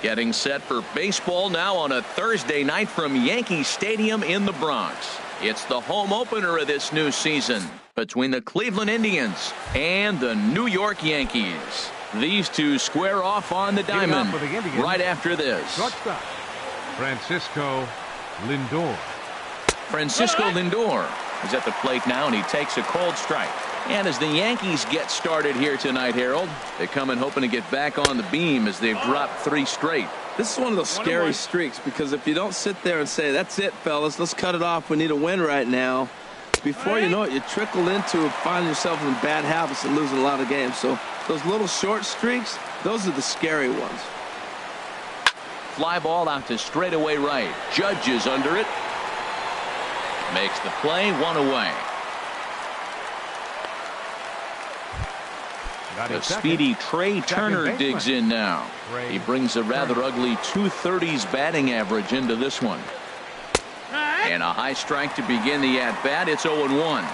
Getting set for baseball now on a Thursday night from Yankee Stadium in the Bronx. It's the home opener of this new season between the Cleveland Indians and the New York Yankees. These two square off on the diamond right after this. Shortstop, Francisco Lindor. Francisco Lindor is at the plate now, and he takes a cold strike. And as the Yankees get started here tonight, Harold, they come in hoping to get back on the beam as they've dropped 3 straight. This is one of those scary streaks, because if you don't sit there and say, that's it, fellas, let's cut it off, we need a win right now, before you know it, you trickle into finding yourself in bad habits and losing a lot of games. So those little short streaks, those are the scary ones. Fly ball out to straightaway right. Judge is under it. Makes the play, 1 away. The speedy Trey Turner digs in now. He brings a rather ugly 230s batting average into this one. And a high strike to begin the at-bat. It's 0-1.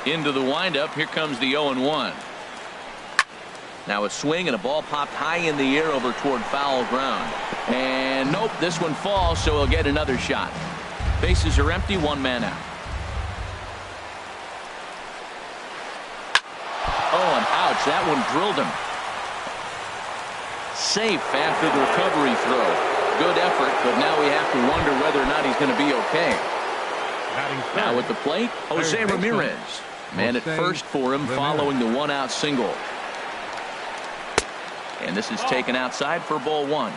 Into the windup. Here comes the 0-1. Now a swing and a ball popped high in the air over toward foul ground. And nope, this one falls, so he'll get another shot. Bases are empty, 1 man out. Oh, and ouch, that one drilled him. Safe after the recovery throw. Good effort, but now we have to wonder whether or not he's going to be okay. Now at the plate, Jose Ramirez. Man at first for him following the 1-out single. And this is taken outside for ball 1.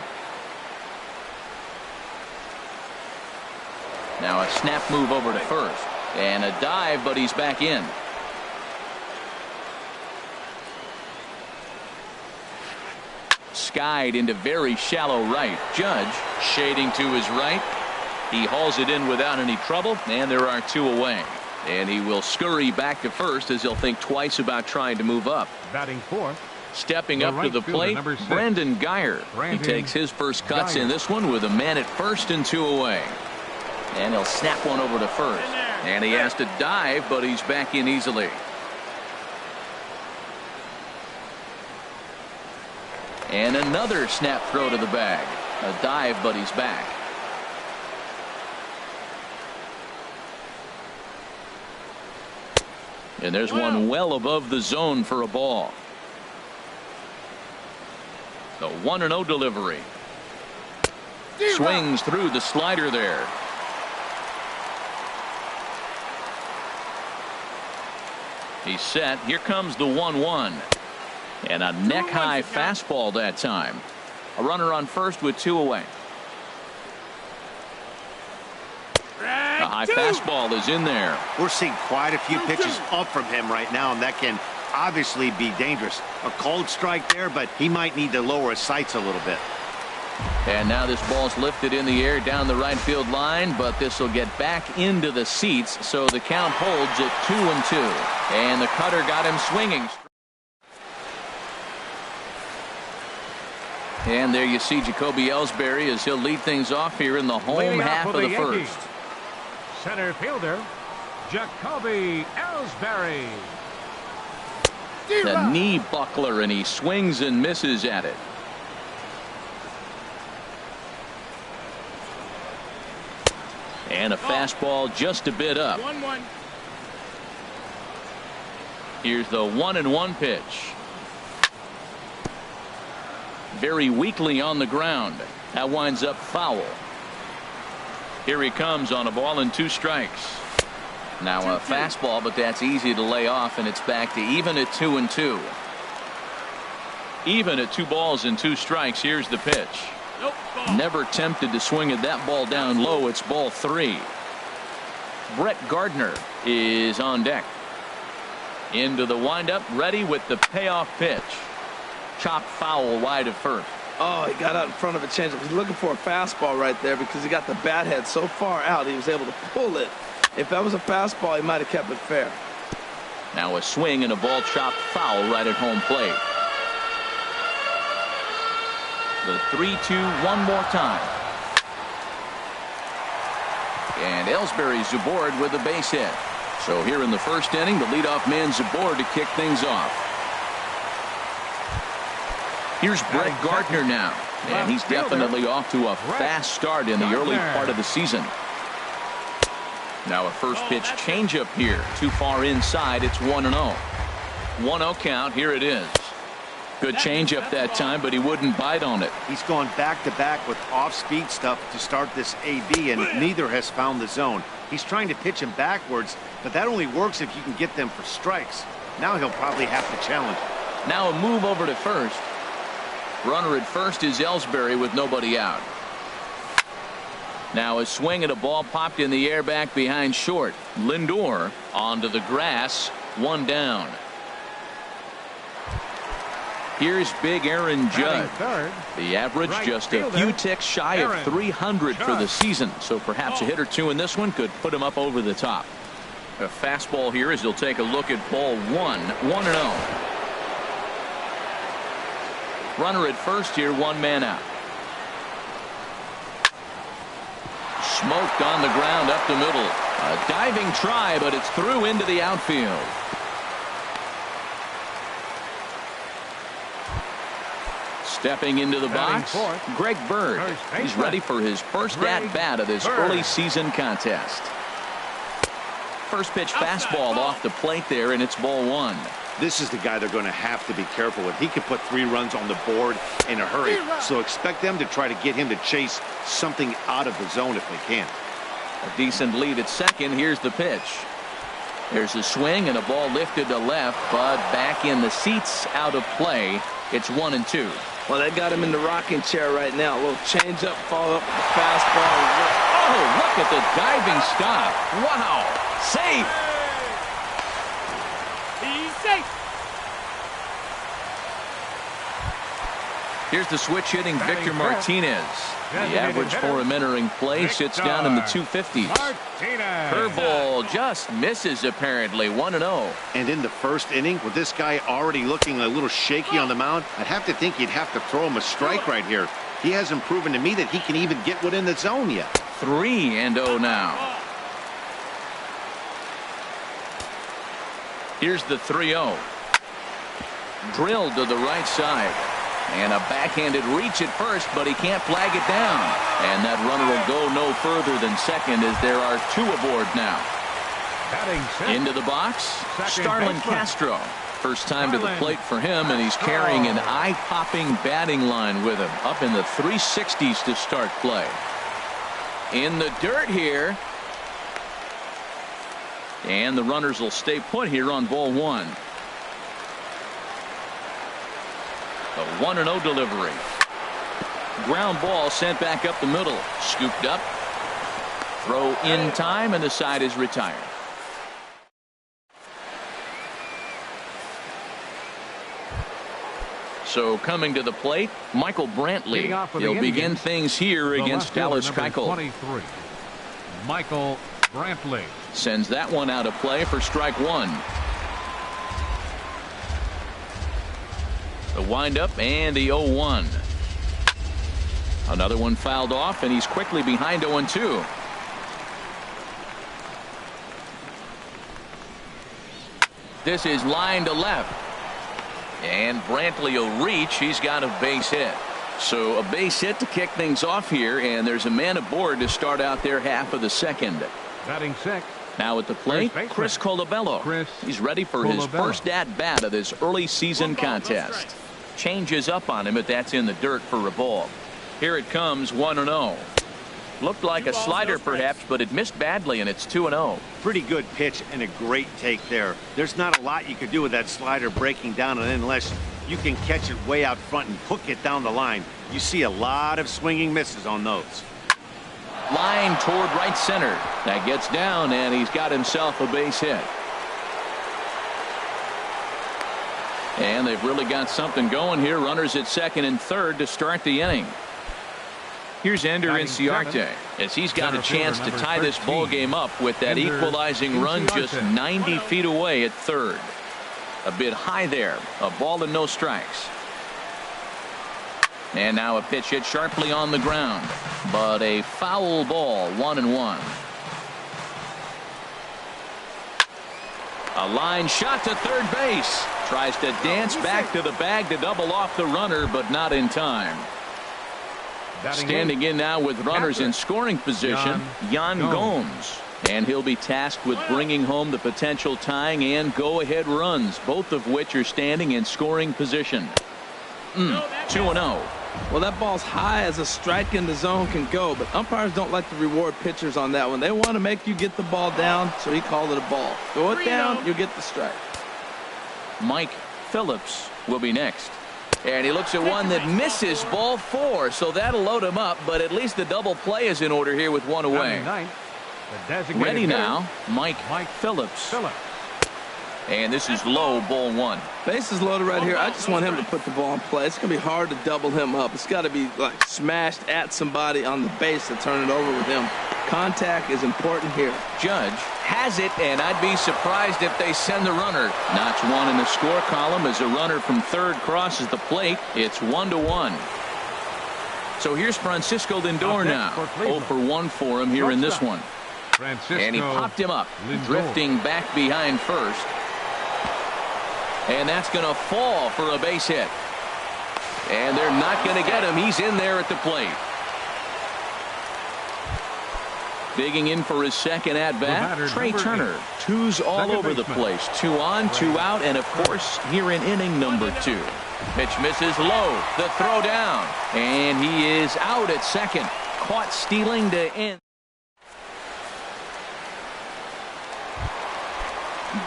Now a snap move over to first. And a dive, but he's back in. Skied into very shallow right. Judge shading to his right. He hauls it in without any trouble, and there are 2 away. And he will scurry back to first as he'll think twice about trying to move up. Batting fourth. Stepping up to the plate, Brandon Guyer. He takes his first cuts in this one with a man at first and 2 away. And he'll snap one over to first. And he has to dive, but he's back in easily. And another snap throw to the bag. A dive, but he's back. And there's one well above the zone for a ball. The 1-0 delivery. Swings through the slider there. He's set. Here comes the 1-1. And a neck-high fastball that time. A runner on first with 2 away. A high fastball is in there. We're seeing quite a few pitches up from him right now, and that can obviously be dangerous. A cold strike there, but he might need to lower his sights a little bit. And now this ball's lifted in the air down the right field line, but this will get back into the seats, so the count holds at 2-2. And the cutter got him swinging. And there you see Jacoby Ellsbury as he'll lead things off here in the home half of the first. Center fielder, Jacoby Ellsbury. The knee buckler, and he swings and misses at it. And a fastball just a bit up. 1-1. Here's the 1-1 pitch. Very weakly on the ground. That winds up foul. Here he comes on a ball and 2 strikes. Now a fastball, but that's easy to lay off, and it's back to even at 2-2. Even at 2 balls and 2 strikes. Here's the pitch. Never tempted to swing at that ball down low. It's ball 3. Brett Gardner is on deck. Into the windup, ready with the payoff pitch. Chopped foul wide of first. Oh, he got out in front of a changeup. He's looking for a fastball right there because he got the bat head so far out he was able to pull it. If that was a fastball, he might have kept it fair. Now a swing and a ball chopped foul right at home plate. The 3-2 one more time. And Ellsbury's aboard with a base hit. So here in the first inning, the leadoff man's aboard to kick things off. Here's Brett Gardner now, and he's definitely off to a fast start in the early part of the season. Now a first pitch changeup here, too far inside. It's 1-0. 1-0 count. Here it is. Good changeup that time, but he wouldn't bite on it. He's gone back-to-back with off-speed stuff to start this AB, and neither has found the zone. He's trying to pitch him backwards, but that only works if you can get them for strikes. Now he'll probably have to challenge. Now a move over to first. Runner at first is Ellsbury with nobody out. Now a swing at a ball popped in the air back behind short. Lindor onto the grass. 1 down. Here's big Aaron Judge. The average just a few ticks shy of 300 for the season, so perhaps a hit or two in this one could put him up over the top. A fastball here as he'll take a look at ball 1. 1-0. Runner at first here, 1 man out. Smoked on the ground up the middle. A diving try, but it's through into the outfield. Stepping into the box, Greg Bird. He's ready for his first at-bat of this early season contest. First pitch fastball off the plate there, and it's ball 1. This is the guy they're going to have to be careful with. He could put 3 runs on the board in a hurry, so expect them to try to get him to chase something out of the zone if they can. A decent lead at second. Here's the pitch. There's a swing and a ball lifted to left, but back in the seats, out of play. It's 1-2. Well, they got him in the rocking chair right now. A little change up, follow up with the fastball. Oh, look at the diving stop. Wow. Safe. He's safe. Here's the switch hitting Victor Martinez. The average for him entering play sits down in the 250s. Curveball just misses apparently. 1-0. And in the first inning, with this guy already looking a little shaky on the mound, I'd have to think you'd have to throw him a strike right here. He hasn't proven to me that he can even get within the zone yet. 3-0 now. Here's the 3-0. Drilled to the right side. And a backhanded reach at first, but he can't flag it down. And that runner will go no further than second as there are 2 aboard now. Into the box, Starlin Castro. First time to the plate for him, and he's carrying an eye-popping batting line with him. Up in the 360s to start play. In the dirt here. And the runners will stay put here on ball 1. The 1-0 delivery. Ground ball sent back up the middle. Scooped up. Throw in time, and the side is retired. So coming to the plate, Michael Brantley. He'll begin things here against Dallas Keuchel. 23. Michael Brantley. Sends that one out of play for strike 1. The windup and the 0-1. Another one fouled off, and he's quickly behind 0-2. This is line to left. And Brantley will reach. He's got a base hit. So a base hit to kick things off here, and there's a man aboard to start out their half of the second. Batting 6. Now at the plate, Chris Colabello. He's ready for his first at-bat of this early season contest. Changes up on him, but that's in the dirt for a ball. Here it comes, 1-0. Looked like a slider perhaps, but it missed badly, and it's 2-0. Pretty good pitch and a great take there. There's not a lot you could do with that slider breaking down, and unless you can catch it way out front and hook it down the line, you see a lot of swinging misses on those. Line toward right center. That gets down, and he's got himself a base hit. And they've really got something going here. Runners at second and third to start the inning. Here's Ender Inciarte as he's got a chance to tie this ball game up with that equalizing run just 90 feet away at third. A bit high there. A ball and no strikes. And now a pitch hit sharply on the ground, but a foul ball. 1-1. A line shot to third base. Tries to dance back to the bag to double off the runner, but not in time. Standing in now with runners in scoring position, Yan Gomes. And he'll be tasked with bringing home the potential tying and go-ahead runs, both of which are standing in scoring position. 2-0. Well, that ball's high as a strike in the zone can go, but umpires don't like to reward pitchers on that one. They want to make you get the ball down, so he called it a ball. Throw it down, you get the strike. Mike Phillips will be next. And he looks at one that misses, ball 4, so that'll load him up, but at least the double play is in order here with one away. Ready now, Mike Phillips. And this is low, ball 1. Base is loaded right here. I just want him to put the ball in play. It's going to be hard to double him up. It's got to be like smashed at somebody on the base to turn it over with him. Contact is important here. Judge has it, and I'd be surprised if they send the runner. Notch 1 in the score column as a runner from third crosses the plate. It's 1-1. So here's Francisco Lindor now. 0 for 1 for him here in this one. And he popped him up, drifting back behind first. And that's going to fall for a base hit. And they're not going to get him. He's in there at the plate. Digging in for his second at-bat, Trey Turner. 2's all over the place. 2 on, 2 out, and of course, here in inning number 2. Pitch misses low. The throw down. And he is out at second. Caught stealing to end.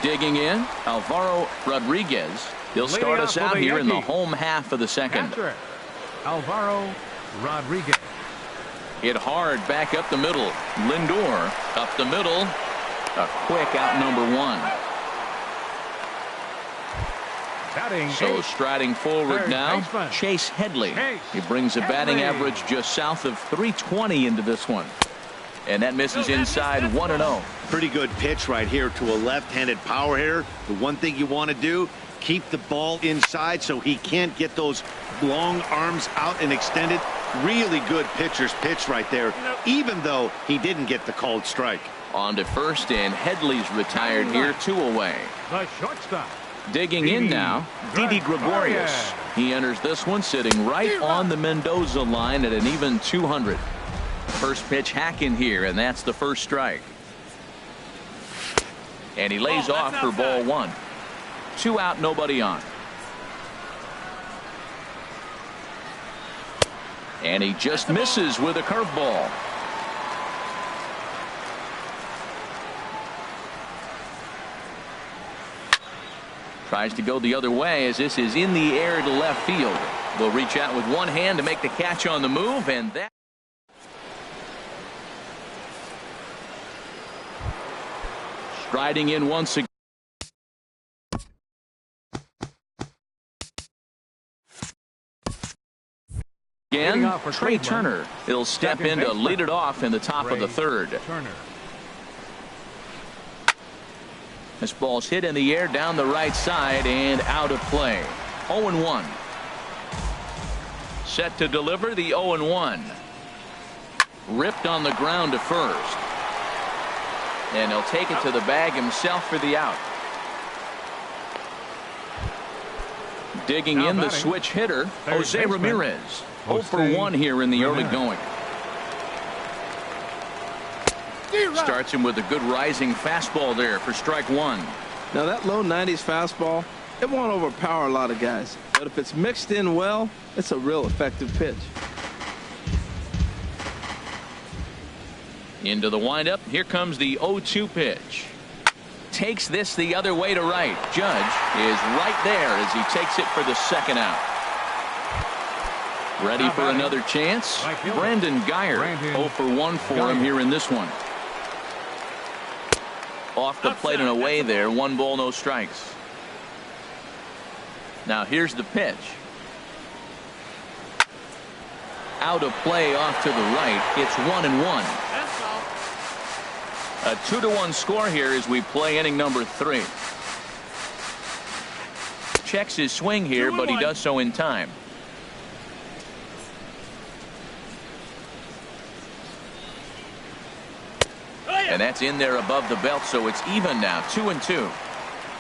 Digging in, Alvaro Rodriguez. He'll start us out here in the home half of the second. Alvaro Rodriguez. Hit hard back up the middle. Lindor up the middle. A quick out number 1. So striding forward now, Chase Headley. He brings a batting average just south of 320 into this one. And that misses inside 1-0. Pretty good pitch right here to a left-handed power hitter. The one thing you want to do, keep the ball inside so he can't get those long arms out and extended. Really good pitcher's pitch right there, even though he didn't get the called strike. On to first, and Headley's retired here, 2 away. The shortstop. Digging in now, Didi Gregorius. He enters this one sitting right on the Mendoza line at an even 200. First pitch hack in here, and that's the first strike. And he lays off for ball 1. 2 out, nobody on. And he just misses with a curveball. Tries to go the other way as this is in the air to left field. Will reach out with one hand to make the catch on the move, and that. Striding in once again. Trey Turner. He'll step in to lead it off in the top of the third. This ball's hit in the air down the right side and out of play. 0-1. Set to deliver the 0-1. Ripped on the ground to first. And he'll take it to the bag himself for the out. Digging in the switch hitter, Jose Ramirez. 0 for 1 here in the early going. Starts him with a good rising fastball there for strike 1. Now that low 90s fastball, it won't overpower a lot of guys. But if it's mixed in well, it's a real effective pitch. Into the windup. Here comes the 0-2 pitch. Takes this the other way to right. Judge is right there as he takes it for the second out. Ready for another chance. Brandon Guyer. 0 for 1 for him here in this one. Off the plate and away there. 1 ball, no strikes. Now here's the pitch. Out of play off to the right. It's 1-1. A 2-1 score here as we play inning number 3. Checks his swing here, but he does so in time. And that's in there above the belt, so it's even now, 2-2.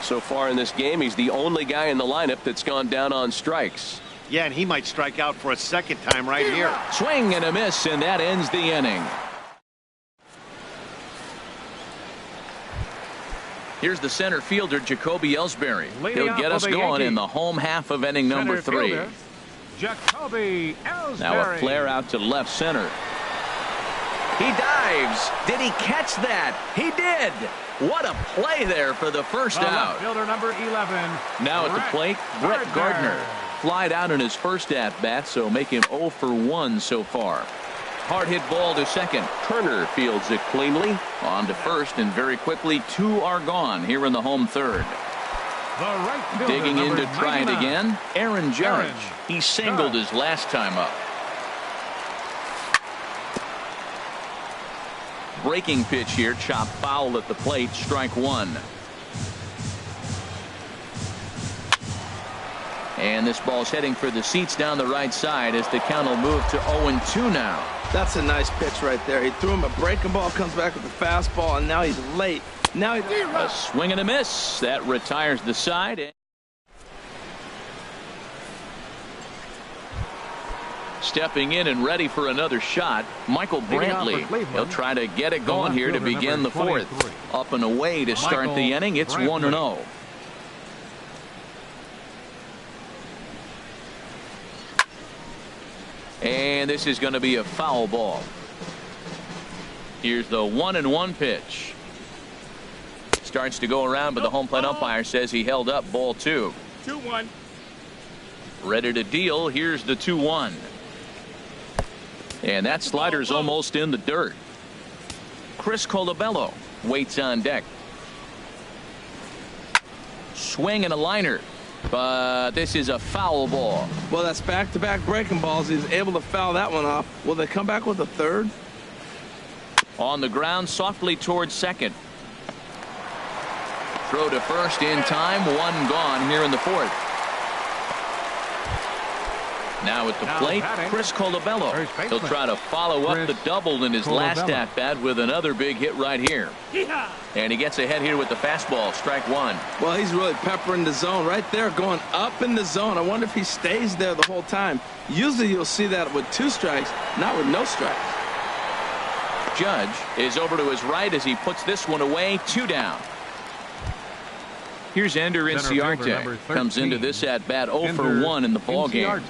So far in this game, he's the only guy in the lineup that's gone down on strikes. Yeah, and he might strike out for a second time right here. Swing and a miss, and that ends the inning. Here's the center fielder, Jacoby Ellsbury. He'll get us going in the home half of inning number 3. Jacoby Ellsbury. Now a flare out to left center. He dives. Did he catch that? He did. What a play there for the first out. Fielder number 11. Now at the plate, Brett Gardner. Flied out in his first at-bat, so make him 0 for 1 so far. Hard hit ball to second. Turner fields it cleanly. On to first, and very quickly 2 are gone here in the home third. The right fielder, Digging in to try 99. it again, Aaron Judge. He singled his last time up. Breaking pitch here, chopped foul at the plate, strike 1. And this ball's heading for the seats down the right side as the count will move to 0-2 now. That's a nice pitch right there. He threw him a breaking ball, comes back with a fastball, and now he's late. Now he's a swing and a miss. That retires the side. Stepping in and ready for another shot, Michael Brantley. He'll try to get it going here to begin the 4th. Up and away to start the inning. It's 1-0. And this is going to be a foul ball. Here's the 1-1 pitch. Starts to go around, but the home plate umpire says he held up ball 2. 2-1. Ready to deal. Here's the 2-1. And that slider's almost in the dirt. Chris Colabello waits on deck. Swing and a liner. But this is a foul ball. Well, that's back-to-back breaking balls. He's able to foul that one off. Will they come back with a third? On the ground, softly towards second. Throw to first in time. 1 gone here in the 4th. Now at the plate, Chris Colabello. He'll try to follow up the double in his last at-bat with another big hit right here. And he gets ahead here with the fastball, strike 1. Well, he's really peppering the zone right there, going up in the zone. I wonder if he stays there the whole time. Usually you'll see that with 2 strikes, not with no strikes. Judge is over to his right as he puts this one away, 2 down. Here's Ender Inciarte. Comes into this at-bat 0 for 1 in the ballgame.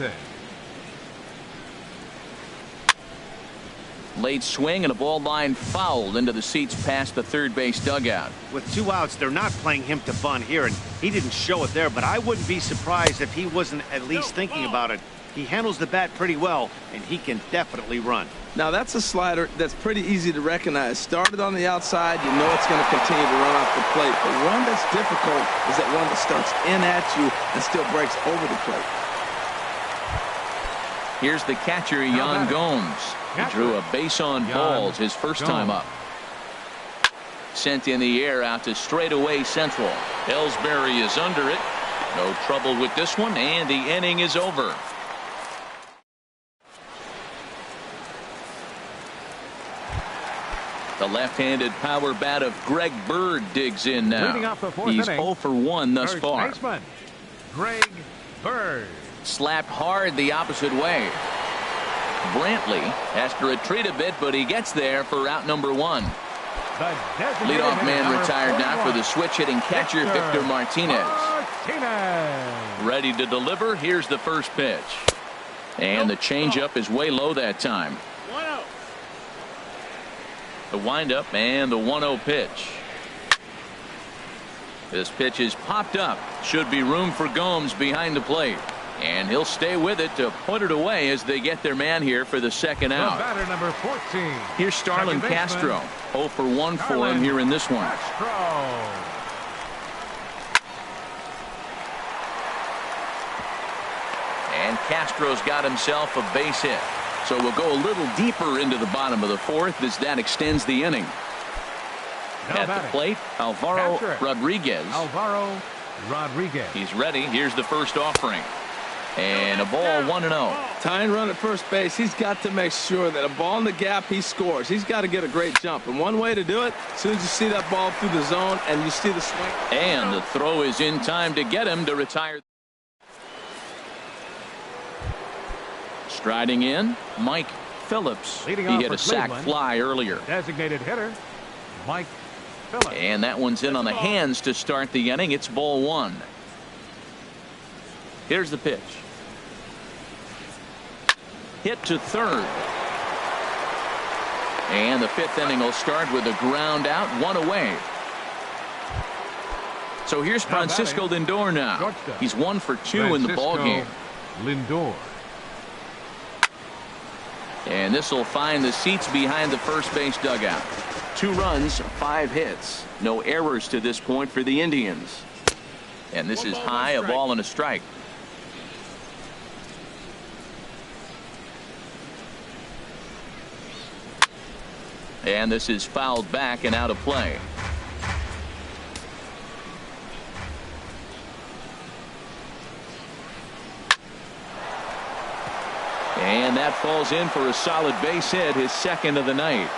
Late swing and a ball line fouled into the seats past the third base dugout. With 2 outs, they're not playing him to bunt here, and he didn't show it there, but I wouldn't be surprised if he wasn't at least thinking about it. He handles the bat pretty well, and he can definitely run. Now, that's a slider that's pretty easy to recognize. Started on the outside, you know it's going to continue to run off the plate. But one that's difficult is that one that starts in at you and still breaks over the plate. Here's the catcher, Yan Gomes. He drew a base on balls his first time up. Sent in the air out to straightaway central. Ellsbury is under it. No trouble with this one, and the inning is over. The left-handed power bat of Greg Bird digs in now. He's 0 for 1 thus far. Greg Bird. Slapped hard the opposite way. Brantley has to retreat a bit, but he gets there for out number 1. Leadoff man retired now for the switch-hitting catcher, Victor Martinez. Ready to deliver. Here's the first pitch. And the changeup is way low that time. The windup and the 1-0 pitch. This pitch is popped up. Should be room for Gomes behind the plate. And he'll stay with it to put it away as they get their man here for the second out. Batter number 14. Here's Starlin Castro. 0 for 1 for him here in this one. And Castro's got himself a base hit. So we'll go a little deeper into the bottom of the 4th as that extends the inning. At the plate, Alvaro Rodriguez. Alvaro Rodriguez. He's ready. Here's the first offering. And a ball 1-0. Tying run at first base, he's got to make sure that a ball in the gap, he scores. He's got to get a great jump. And one way to do it, as soon as you see that ball through the zone and you see the swing. And the throw is in time to get him to retire. Striding in, Mike Phillips. He hit a sac fly earlier. Designated hitter, Mike Phillips. And that one's in on the hands to start the inning. It's ball 1. Here's the pitch. Hit to third. And the 5th inning will start with a ground out, 1 away. So here's Francisco Lindor now. He's 1 for 2 in the ball game. Lindor. And this will find the seats behind the first base dugout. 2 runs, 5 hits. No errors to this point for the Indians. And this is high, a ball and a strike. And this is fouled back and out of play. And that falls in for a solid base hit, his 2nd of the night.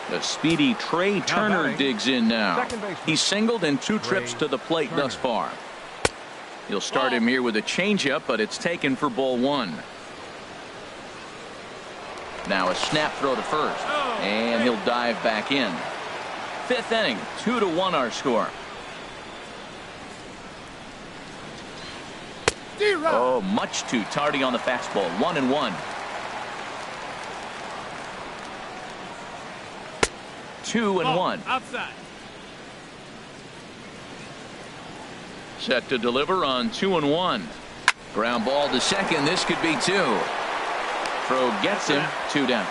The speedy Trey Turner digs in now. He's singled in 2 trips to the plate thus far. He'll start him here with a changeup, but it's taken for ball 1. Now a snap throw to first, and he'll dive back in. 5th inning, 2-1 our score. Oh, much too tardy on the fastball. 1-1. 2-1. Outside. Set to deliver on 2-1. Ground ball to second. This could be 2. Throw gets him. 2 down.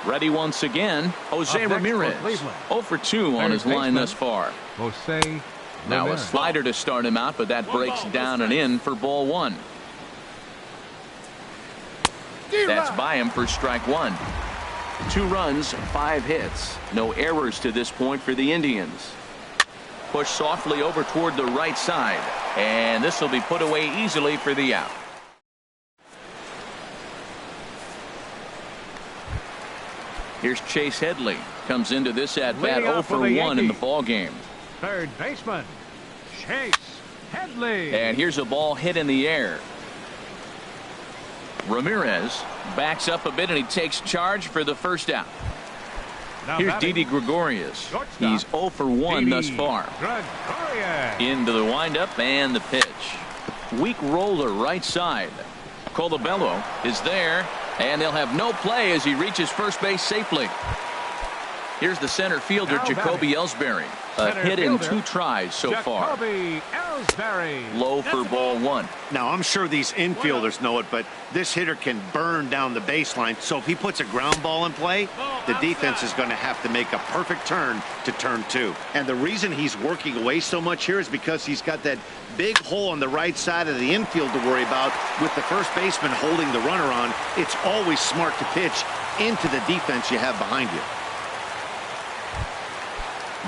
Ready once again, Jose Ramirez. 0 for 2 on his line thus far. Jose Now a Ramirez. slider to start him out, but that breaks down and in for ball 1. That's by him for strike 1. 2 runs, 5 hits. No errors to this point for the Indians. Push softly over toward the right side, and this will be put away easily for the out. Here's Chase Headley. Comes into this at bat 0 for 1 in the ball game. Third baseman, Chase Headley. And here's a ball hit in the air. Ramirez backs up a bit and he takes charge for the first out. Now Here's batting, Didi Gregorius. shortstop, He's 0 for 1 thus Didi far. Gregorius. Into the windup and the pitch. Weak roller right side. Colabello is there, and they'll have no play as he reaches first base safely. Here's the center fielder, Now Jacoby Ellsbury. A Center hit in fielder, 2 tries so far. Jacoby Ellsbury. Low for ball 1. Now, I'm sure these infielders know it, but this hitter can burn down the baseline. So if he puts a ground ball in play, the defense is going to have to make a perfect turn to turn 2. And the reason he's working away so much here is because he's got that big hole on the right side of the infield to worry about. With the first baseman holding the runner on, it's always smart to pitch into the defense you have behind you.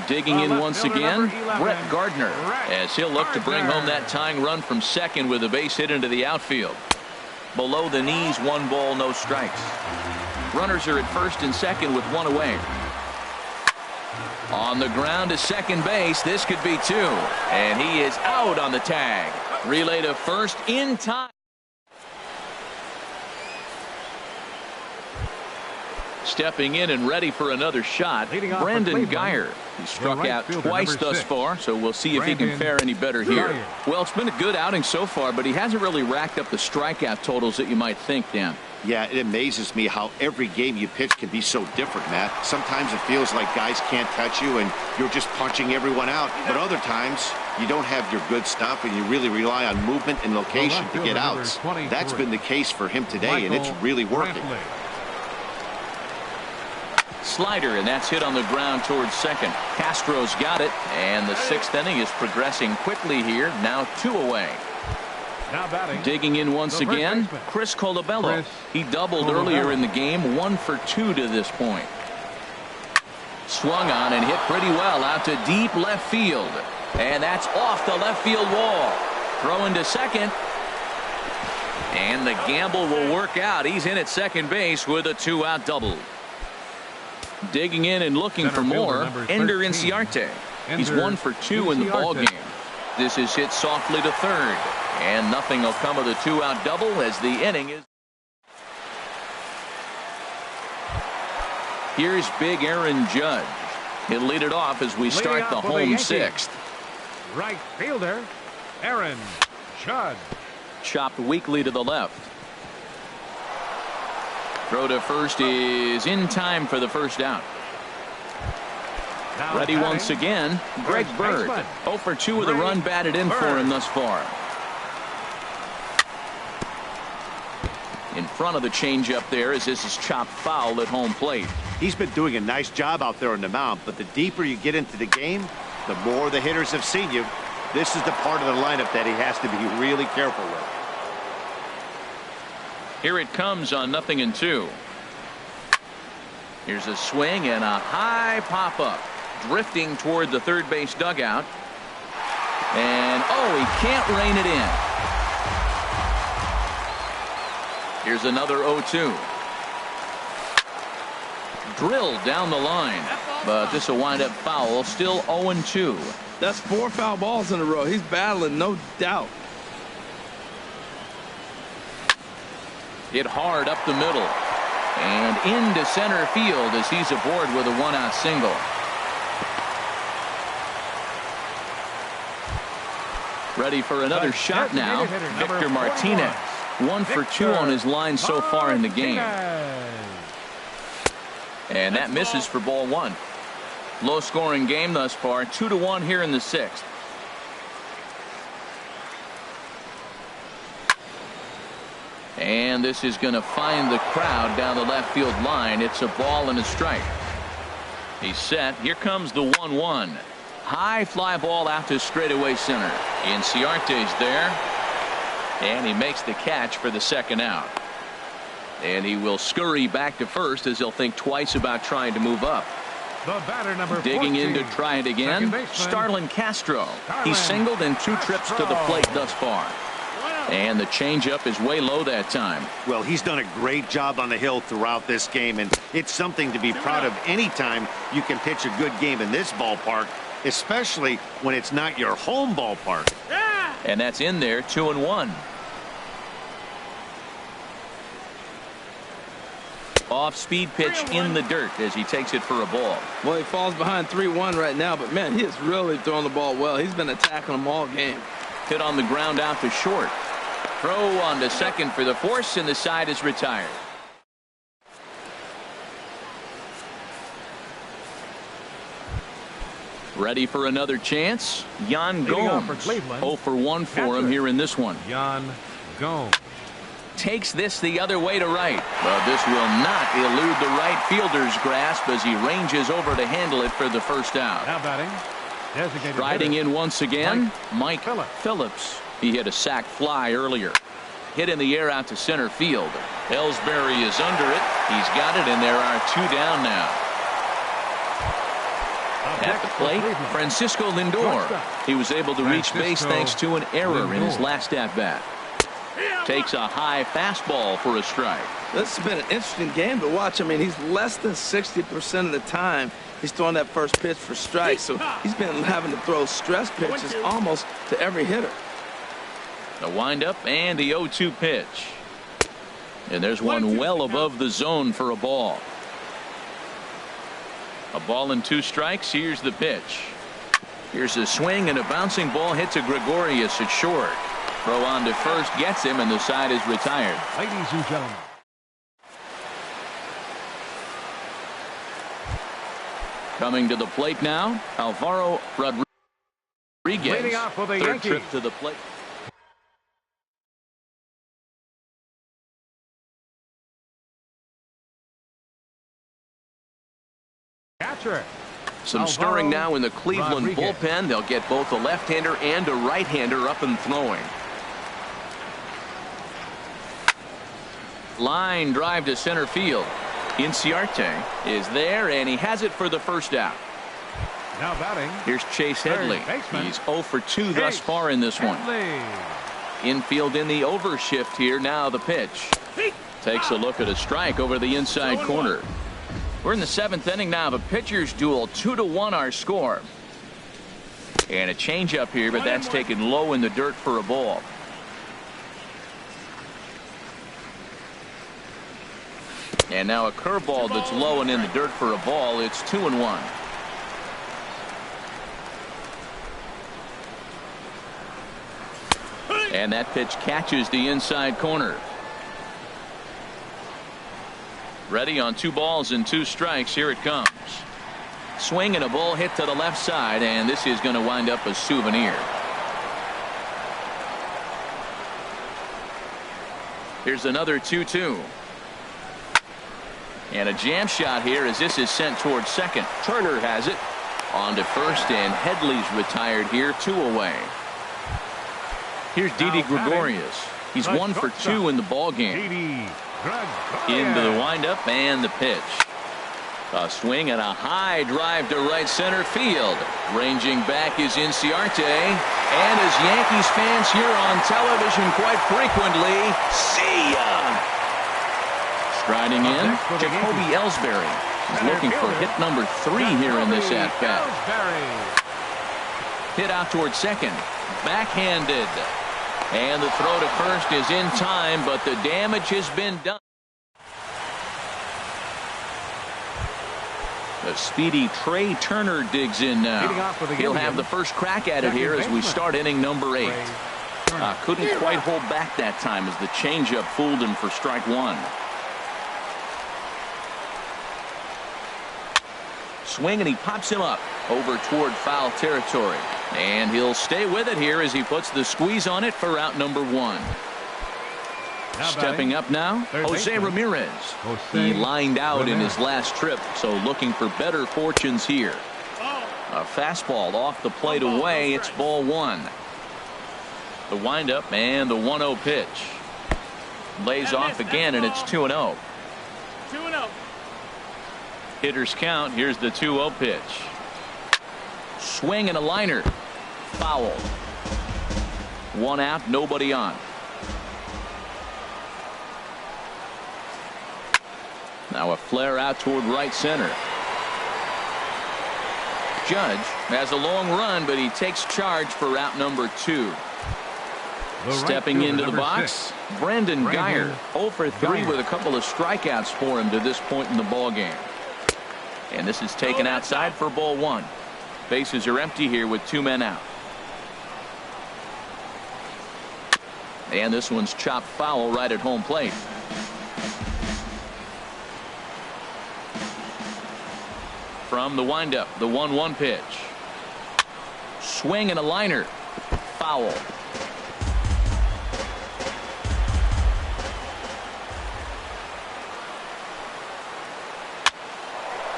Digging in once again, number 11, Brett Gardner, as he'll look to bring home that tying run from second with a base hit into the outfield. Below the knees, 1 ball, no strikes. Runners are at first and second with 1 away. On the ground to second base, this could be 2. And he is out on the tag. Relay to first in time. Stepping in and ready for another shot, Leading off for Brandon Cleveland, Geyer. He struck right out fielder, twice number thus 6. far, so we'll see if he can Brandon fare any better here. Geyer. Well, it's been a good outing so far, but he hasn't really racked up the strikeout totals that you might think, Dan. Yeah, it amazes me how every game you pitch can be so different, Matt. Sometimes it feels like guys can't touch you and you're just punching everyone out. But other times, you don't have your good stuff and you really rely on movement and location to get outs. That's been the case for him today, and it's really working. Slider, and that's hit on the ground towards second. Castro's got it, and the 6th inning is progressing quickly here. Now 2 away. Now batting, Digging in once the first again, baseman, Chris Colabello. Chris He doubled Colabello. earlier in the game, 1 for 2 to this point. Swung on and hit pretty well out to deep left field. And that's off the left field wall. Throwing to second. And the gamble will work out. He's in at second base with a 2-out double. Digging in and looking for more, Ender Inciarte. He's 1 for 2 in the ball game. This is hit softly to third. And nothing will come of the 2-out double as the inning is. Here's big Aaron Judge. He'll lead it off as we start the home sixth. Right fielder, Aaron Judge. Chopped weakly to the left. Throw to first is in time for the first out. Now Ready once again, Greg Bird. 0 for 2 with a run batted in for him thus far. In front of the changeup there as this is chopped foul at home plate. He's been doing a nice job out there on the mound, but the deeper you get into the game, the more the hitters have seen you. This is the part of the lineup that he has to be really careful with. Here it comes on 0-2. Here's a swing and a high pop-up. Drifting toward the third base dugout. And, oh, he can't rein it in. Here's another 0-2. Drilled down the line. But this will wind up foul. Still 0-2. That's 4 foul balls in a row. He's battling, no doubt. Hit hard up the middle. And into center field as he's aboard with a 1-out single. Ready for another shot now. Victor Martinez. 1 for 2 on his line so far in the game. And that misses for ball 1. Low scoring game thus far. 2-1 here in the sixth. And this is going to find the crowd down the left field line. It's a ball and a strike. He's set. Here comes the 1-1. High fly ball out to straightaway center. Inciarte's there. And he makes the catch for the second out. And he will scurry back to first as he'll think twice about trying to move up. The batter number Digging 14, in to try it again. Starlin Castro. He's singled in 2 trips to the plate thus far. And the changeup is way low that time. Well, he's done a great job on the hill throughout this game, and it's something to be proud of anytime you can pitch a good game in this ballpark, especially when it's not your home ballpark. And that's in there, 2-1. Off-speed pitch in the dirt as he takes it for a ball. Well, he falls behind 3-1 right now, but man, he is really throwing the ball well. He's been attacking them all game. Hit on the ground out to short. Throw on to second for the force, and the side is retired. Ready for another chance? Yan Gomes. 0 for 1 for him here in this one. Yan Gomes. Takes this the other way to right. But this will not elude the right fielder's grasp as he ranges over to handle it for the first out. Now batting. Riding in once again, Mike Phillips. He hit a sac fly earlier. Hit in the air out to center field. Ellsbury is under it. He's got it, and there are 2 down now. At the plate, Francisco Lindor. He was able to reach base thanks to an error in his last at-bat. Takes a high fastball for a strike. This has been an interesting game to watch. I mean, he's less than 60% of the time he's throwing that first pitch for strike. So he's been having to throw stress pitches almost to every hitter. The windup and the 0-2 pitch. And there's one well above the zone for a ball. A ball and 2 strikes. Here's the pitch. Here's a swing, and a bouncing ball hits a Gregorius at short. Throw on to first gets him, and the side is retired. Ladies and gentlemen. Coming to the plate now, Alvaro Rodriguez. Leading off for the Third Yankees. trip to the plate. Catcher. Some stirring now in the Cleveland Rodriguez. bullpen. They'll get both a left-hander and a right-hander up and throwing. Line drive to center field. Inciarte is there, and he has it for the first out. Now batting. Here's Chase Headley. He's 0 for 2 thus far in this one. Infield in the overshift here. Now the pitch. Takes a look at a strike over the inside corner. We're in the 7th inning now. The pitchers duel. 2-1 our score. And a changeup here, but that's taken low in the dirt for a ball. And now a curveball that's low and in the dirt for a ball. It's 2-1. And that pitch catches the inside corner. Ready on 2 balls and 2 strikes. Here it comes. Swing and a ball hit to the left side, and this is going to wind up a souvenir. Here's another 2-2. And a jam shot here as this is sent towards second. Turner has it. On to first, and Headley's retired here. 2 away. Here's Didi Gregorius. He's 1 for 2 in the ball game. Into the windup and the pitch. A swing and a high drive to right center field. Ranging back is Inciarte. And as Yankees fans hear on television quite frequently, see ya! Striding in, Jacoby Ellsbury. He's looking for hit number 3 here in this at-bat. Hit out towards second. Backhanded. And the throw to first is in time, but the damage has been done. The speedy Trey Turner digs in now. He'll have the first crack at it here as we start inning number 8. Couldn't quite hold back that time as the changeup fooled him for strike 1. Swing, and he pops him up over toward foul territory. And he'll stay with it here as he puts the squeeze on it for out number 1. Stepping up now, Jose Ramirez. He lined out in his last trip, so looking for better fortunes here. A fastball off the plate away. It's ball 1. The windup and the 1-0 pitch. Lays off again, and it's 2-0. 2-0. Hitters count. Here's the 2-0 pitch. Swing and a liner. Foul. 1 out, nobody on. Now a flare out toward right center. Judge has a long run, but he takes charge for out number 2. Stepping into the box, Brandon Guyer. 0 for 3 with a couple of strikeouts for him to this point in the ball game. And this is taken outside for ball 1. Bases are empty here with 2 men out. And this one's chopped foul right at home plate. From the windup, the 1-1 pitch. Swing and a liner. Foul.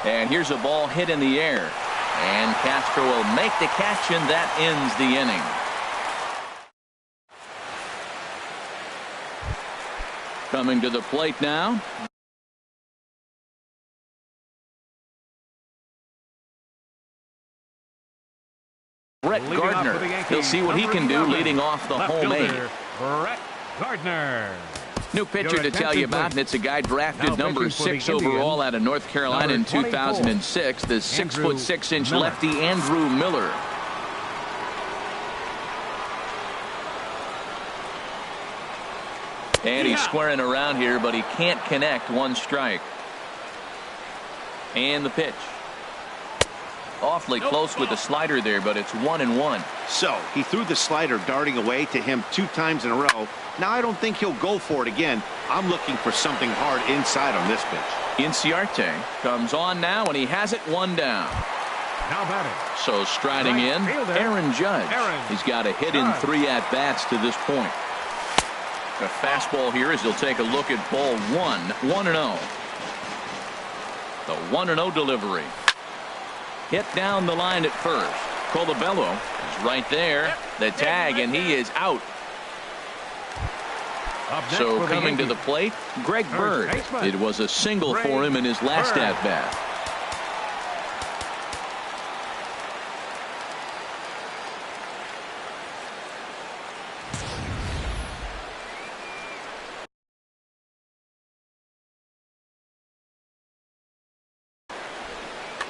And here's a ball hit in the air. And Castro will make the catch, and that ends the inning. Coming to the plate now. Brett Gardner. He'll see what he can do leading off the home 8. Brett Gardner. New pitcher to tell you about, and it's a guy drafted number 6 overall out of North Carolina in 2006. The 6'6" lefty Andrew Miller. And he's squaring around here, but he can't connect. 1 strike. And the pitch. Awfully close with the slider there, but it's 1-1. So he threw the slider darting away to him 2 times in a row. Now I don't think he'll go for it again. I'm looking for something hard inside on this pitch. Inciarte comes on now, and he has it 1 down. Now batting. So striding in, Aaron Judge. He's got a hit in 3 at-bats to this point. A fastball here as he'll take a look at ball 1. 1-0. The 1-0 delivery. Hit down the line at first. Colabello is right there. The tag, and he is out. Up next So for the coming to the Yankees, plate, Greg first Bird. baseman, It was a single Greg for him in his last Bird. at-bat.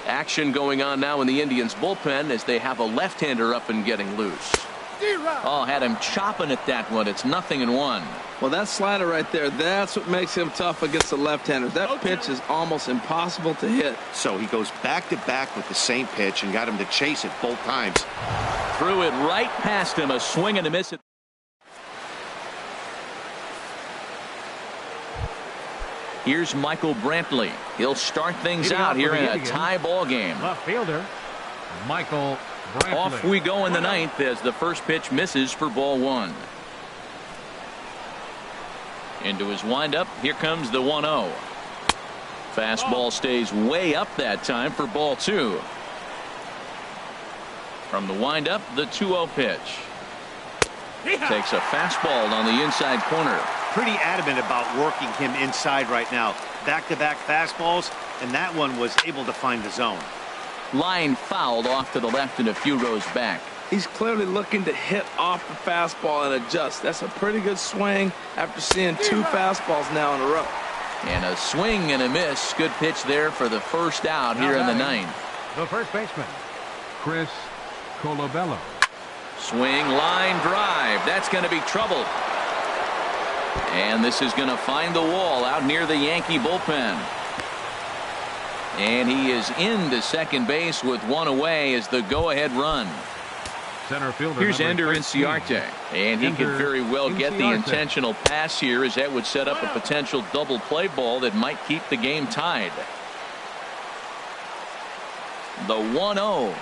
Action going on now in the Indians bullpen as they have a left-hander up and getting loose. Oh, had him chopping at that one. It's 0-1. Well, that slider right there, that's what makes him tough against the left-handers. That pitch is almost impossible to hit. So he goes back-to-back with the same pitch and got him to chase it both times. Threw it right past him. A swing and a miss. Here's Michael Brantley. He'll start things out here in a tie ball game. Left fielder, Michael Brantley. Off we go in the ninth as the first pitch misses for ball one. Into his windup. Here comes the 1-0. Fastball stays way up that time for ball two. From the windup, the 2-0 pitch. Takes a fastball on the inside corner. Pretty adamant about working him inside right now. Back-to-back fastballs, and that one was able to find the zone. Line fouled off to the left and a few rows back. He's clearly looking to hit off the fastball and adjust. That's a pretty good swing after seeing two fastballs now in a row. And a swing and a miss. Good pitch there for the first out here in the ninth. The first baseman, Chris Colabello. Swing, line drive. That's going to be trouble. And this is going to find the wall out near the Yankee bullpen. And he is into second base with one away as the go-ahead run. Center fielder. Here's Ender 13. Inciarte. And he could very well get the intentional pass here, as that would set up a potential double play ball that might keep the game tied. The 1-0.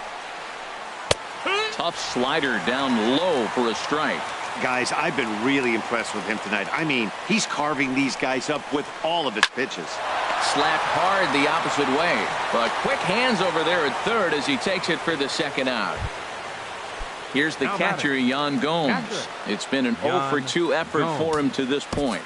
Tough slider down low for a strike. Guys, I've been really impressed with him tonight. I mean, he's carving these guys up with all of his pitches. Slapped hard the opposite way. But quick hands over there at third as he takes it for the second out. Here's the catcher, Yan Gomes. It's been an 0-for-2 effort for him to this point.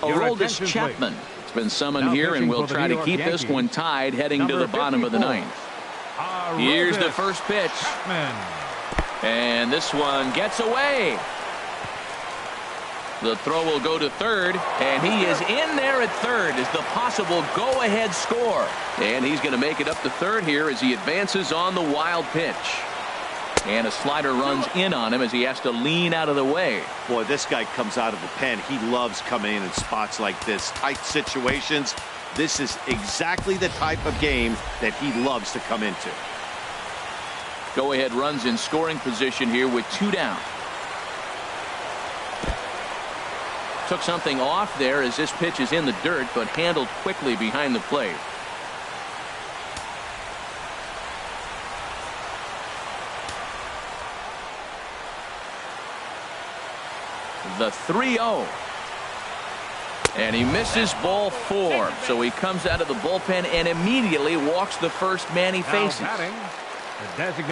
Aroldis Chapman has been summoned here, and we'll try to keep this one tied heading to the bottom of the ninth. Here's the first pitch. And this one gets away. The throw will go to third, and he is in there at third as the possible go-ahead score. And he's going to make it up to third here as he advances on the wild pitch. And a slider runs in on him as he has to lean out of the way. Boy, this guy comes out of the pen. He loves coming in spots like this. Tight situations. This is exactly the type of game that he loves to come into. Go-ahead runs in scoring position here with two down. Took something off there as this pitch is in the dirt, but handled quickly behind the plate. The 3-0. And he misses ball four. So he comes out of the bullpen and immediately walks the first man he faces.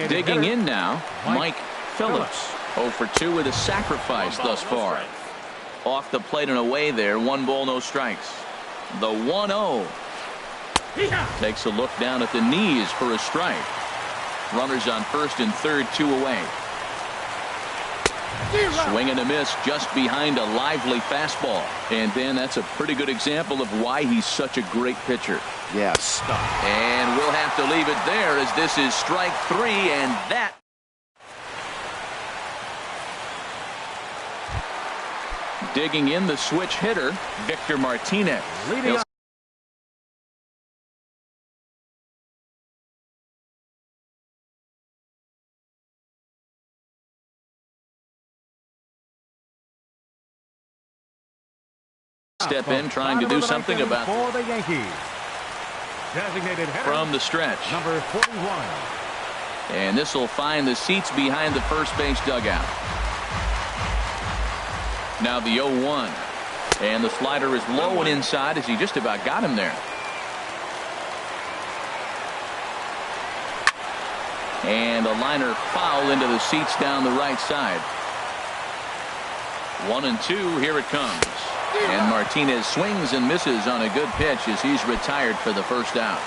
Digging in now, Mike Phillips. 0-for-2 with a sacrifice thus far. Off the plate and away there. 1 ball, no strikes. The 1-0. Takes a look down at the knees for a strike. Runners on first and third, 2 away. Swing and a miss just behind a lively fastball. And Dan, that's a pretty good example of why he's such a great pitcher. Yeah, stuck. And we'll have to leave it there as this is strike 3, and that digging in the switch hitter, Victor Martinez. Step in, trying to do something about for the Yankees. Designated hitter from the stretch. Number 41. And this will find the seats behind the first base dugout. Now the 0-1. And the slider is low and inside as he just about got him there. And a liner foul into the seats down the right side. 1-2, here it comes. And Martinez swings and misses on a good pitch as he's retired for the first out.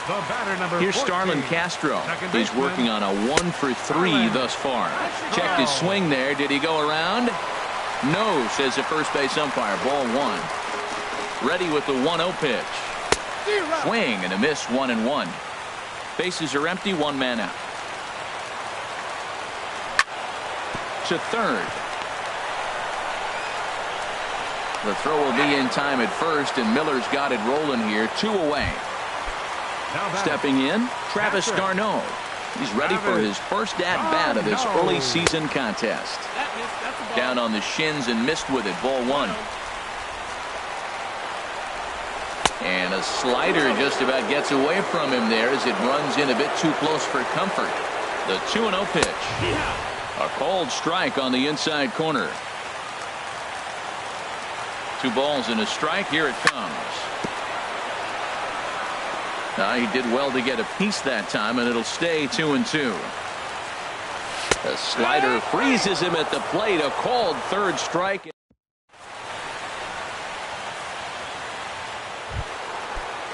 The batter, number Here's 14, Starlin Castro. He's baseman, working on a 1-for-3 thus far. Checked his swing there. Did he go around? No, says the first base umpire. Ball 1. Ready with the 1-0 pitch. Swing and a miss, 1-1. Bases are empty, one man out. To third. The throw will be in time at first, and Miller's got it rolling here. 2 away. Stepping in, Travis d'Arnaud. He's ready for his first at-bat of this early season contest. Down on the shins and missed with it. Ball 1. And a slider just about gets away from him there as it runs in a bit too close for comfort. The 2-0 pitch. A called strike on the inside corner. 2 balls and a strike. Here it comes. He did well to get a piece that time, and it'll stay 2-2. The slider freezes him at the plate. A called third strike.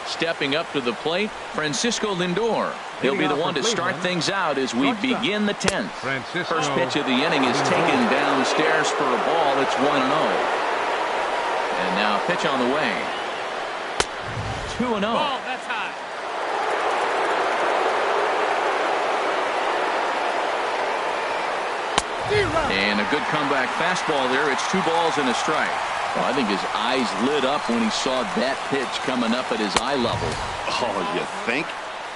Stepping up to the plate, Francisco Lindor. He'll be the one to start things out as we begin the 10th. First pitch of the inning is taken downstairs for a ball. It's 1-0. And now pitch on the way. 2-0. That's high. And a good comeback fastball there. It's 2 balls and a strike. Well, I think his eyes lit up when he saw that pitch coming up at his eye level. Oh, you think?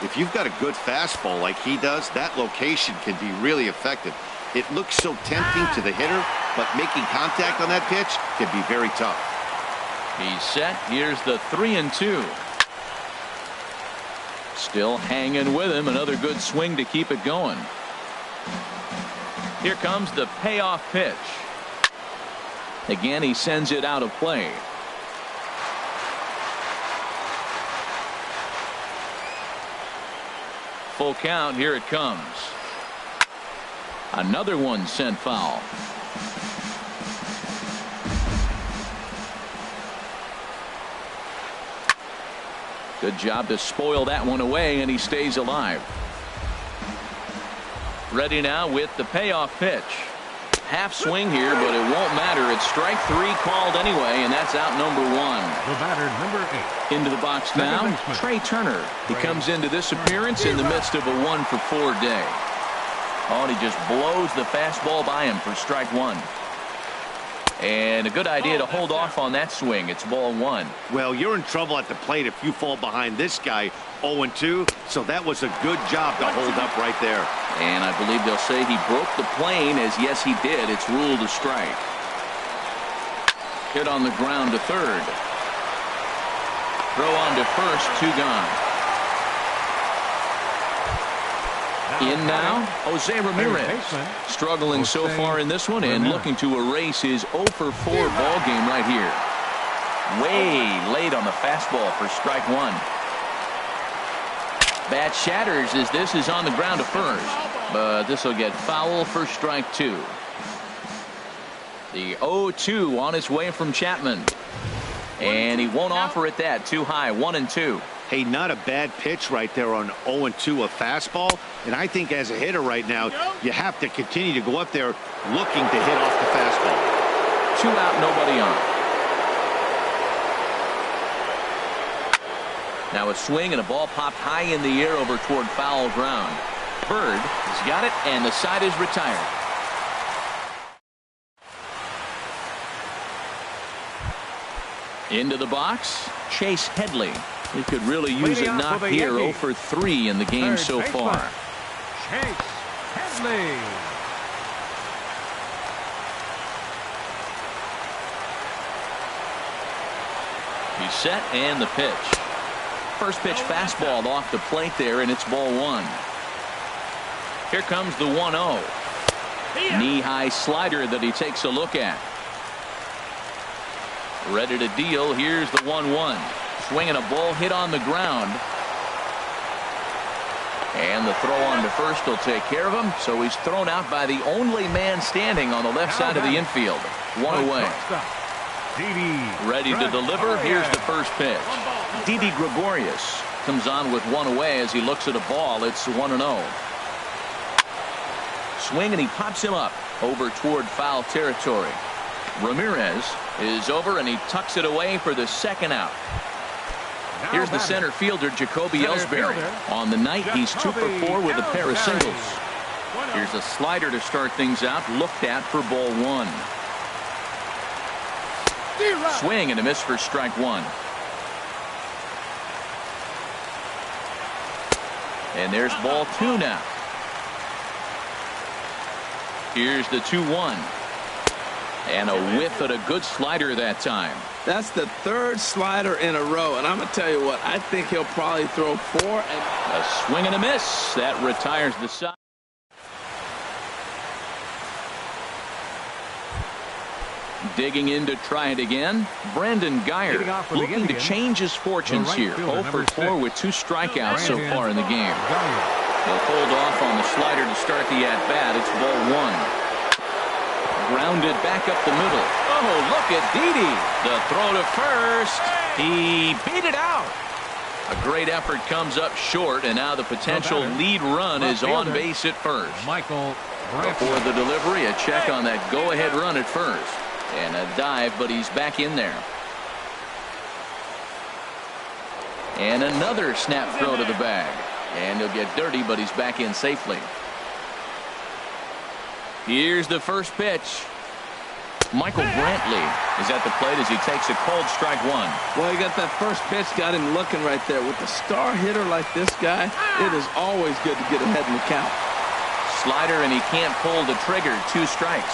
If you've got a good fastball like he does, that location can be really effective. It looks so tempting to the hitter, but making contact on that pitch can be very tough. He's set. Here's the 3-2. Still hanging with him. Another good swing to keep it going. Here comes the payoff pitch. Again, he sends it out of play. Full count. Here it comes. Another one sent foul. Good job to spoil that one away, and he stays alive. Ready now with the payoff pitch. Half swing here, but it won't matter. It's strike 3 called anyway, and that's out number 1. The batter, number 8. Into the box now, Trey Turner. He comes into this appearance in the midst of a 1-for-4 day. Oh, and he just blows the fastball by him for strike 1. And a good idea to hold off on that swing. It's ball 1. Well, you're in trouble at the plate if you fall behind this guy 0-2, so that was a good job to hold up right there. And I believe they'll say he broke the plane, as yes he did. It's ruled a strike. Hit on the ground to third. Throw on to first, 2 gone. In now, Jose Ramirez. Struggling so far in this one and looking to erase his 0-for-4 ball game right here. Way late on the fastball for strike 1. Bat shatters as this is on the ground to first, but this will get foul for strike 2. The 0-2 on his way from Chapman, and he won't offer it that. Too high. 1-2. Hey, not a bad pitch right there on 0-2, a fastball. And I think as a hitter right now, you have to continue to go up there looking to hit off the fastball. 2 out, nobody on. Now a swing and a ball popped high in the air over toward foul ground. Bird has got it, and the side is retired. Into the box, Chase Headley. He could really use a knock here. 0-for-3 in the game so far. Chase Headley. He's set, and the pitch. First pitch fastball off the plate there, and it's ball 1. Here comes the 1-0. Knee-high slider that he takes a look at. Ready to deal. Here's the 1-1. Swinging a ball hit on the ground. And the throw on to first will take care of him. So he's thrown out by the only man standing on the left side of the infield. One away. Ready to deliver. Here's the first pitch. Didi Gregorius comes on with one away as he looks at a ball. It's 1-0. Swing and he pops him up over toward foul territory. Ramirez is over and he tucks it away for the second out. Here's the center fielder, Jacoby Ellsbury. On the night, he's 2 for 4 with a pair of singles. Here's a slider to start things out, looked at for ball 1. Swing and a miss for strike 1. And there's ball 2 now. Here's the 2-1. And a whiff at a good slider that time. That's the 3rd slider in a row. And I'm going to tell you what, I think he'll probably throw 4. And a swing and a miss. That retires the side. Digging in to try it again. Brandon Guyer looking to change his fortunes here. 0 for 4 with 2 strikeouts so far in the game. He'll hold off on the slider to start the at-bat. It's ball 1. Grounded back up the middle. Oh, look at Didi. The throw to first. He beat it out. A great effort comes up short, and now the potential lead run is on base at first. Before the delivery, a check on that go-ahead run at first. And a dive, but he's back in there. And another snap throw to the bag. And he'll get dirty, but he's back in safely. Here's the first pitch. Michael Brantley is at the plate as he takes a cold strike 1. Well, you got that first pitch, got him looking right there. With a star hitter like this guy, it is always good to get ahead in the count. Slider, and he can't pull the trigger. 2 strikes.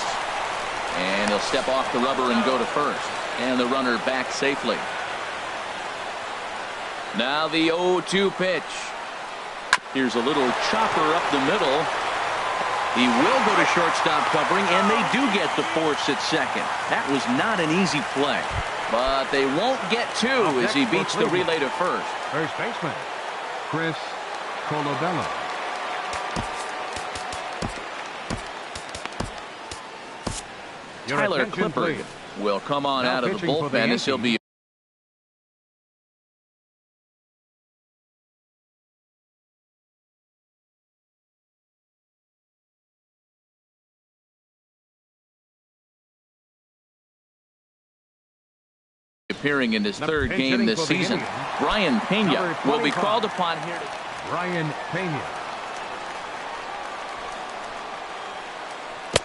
And he'll step off the rubber and go to first. And the runner back safely. Now the 0-2 pitch. Here's a little chopper up the middle. He will go to shortstop covering, and they do get the force at second. That was not an easy play. But they won't get 2 as he beats the relay to first. First baseman, Chris Colabello. Tyler Clippard will come on out of the bullpen as he'll be appearing in his 3rd game this season. Brian Pena will be called upon here. Brian Pena.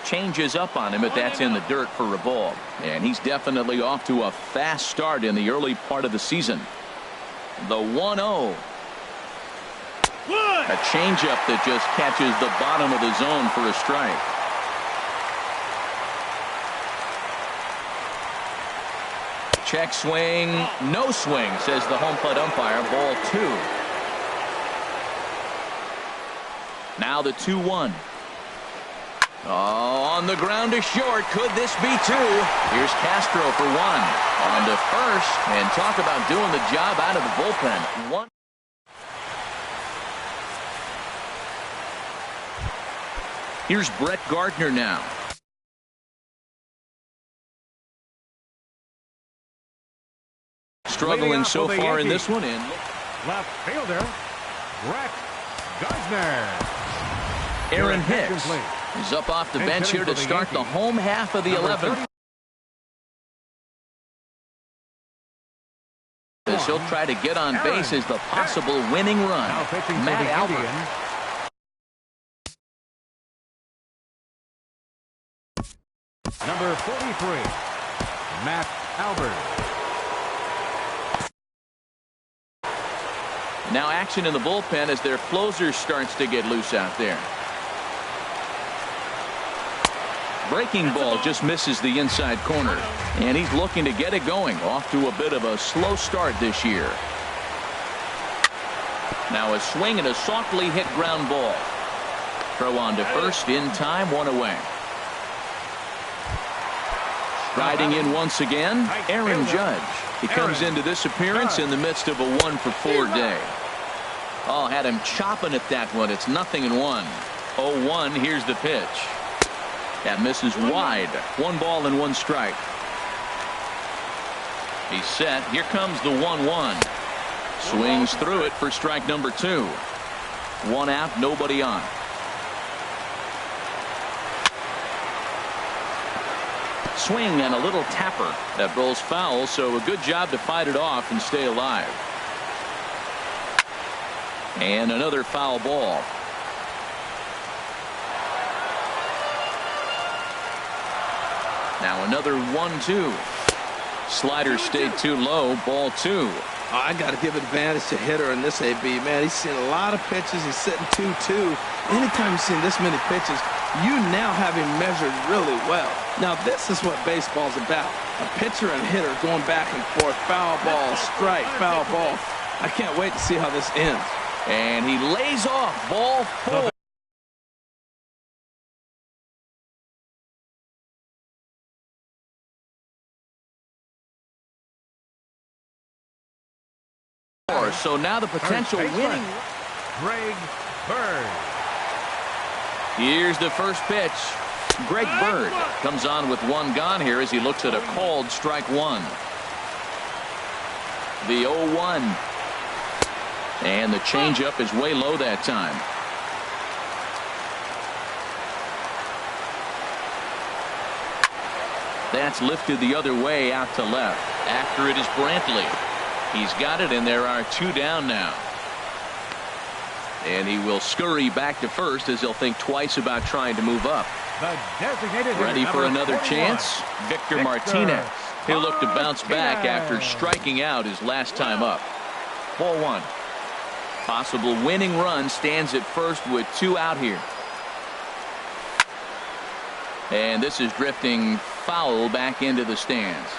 Changes up on him, but that's in the dirt for a ball. And he's definitely off to a fast start in the early part of the season. The 1-0. A changeup that just catches the bottom of the zone for a strike. Check swing, no swing, says the home plate umpire. Ball 2. Now the 2-1. Oh, on the ground to short. Could this be 2? Here's Castro for 1. On to first, and talk about doing the job out of the bullpen. 1. Here's Brett Gardner now. Struggling so far in this one. Left fielder, Brett Gardner. Aaron Hicks is up off the bench here to start the home half of the 11th. He'll try to get on base as the possible winning run. Matt Albert. Number 43, Matt Albert. Now action in the bullpen as their closer starts to get loose out there. Breaking ball just misses the inside corner. And he's looking to get it going. Off to a bit of a slow start this year. Now a swing and a softly hit ground ball. Throw on to first in time, 1 away. Riding in once again, Aaron Judge. He comes into this appearance in the midst of a 1-for-4 day. Oh, had him chopping at that one. It's 0-1. 0-1. Here's the pitch. That misses wide. 1 ball and 1 strike. He's set. Here comes the 1-1. Swings through it for strike number 2. 1 out, nobody on. Swing and a little tapper that rolls foul, so a good job to fight it off and stay alive. And another foul ball. Now another 1-2. Slider stayed too low. Ball 2. I got to give advantage to hitter in this AB, man. He's seen a lot of pitches. He's sitting 2-2. Anytime you've seen this many pitches, you now have him measured really well. Now, this is what baseball's about. A pitcher and hitter going back and forth. Foul ball, strike, foul ball. I can't wait to see how this ends. And he lays off. Ball 4. So now the potential winning. Greg Bird. Here's the first pitch. Greg Bird comes on with 1 gone here as he looks at a called strike 1. The 0-1. And the changeup is way low that time. That's lifted the other way out to left. After it is Brantley. He's got it, and there are 2 down now. And he will scurry back to first as he'll think twice about trying to move up. The designated Ready for another 41. chance? Victor Martinez. He'll look to bounce back after striking out his last time up. Ball 1. Possible winning run stands at first with 2 out here. And this is drifting foul back into the stands.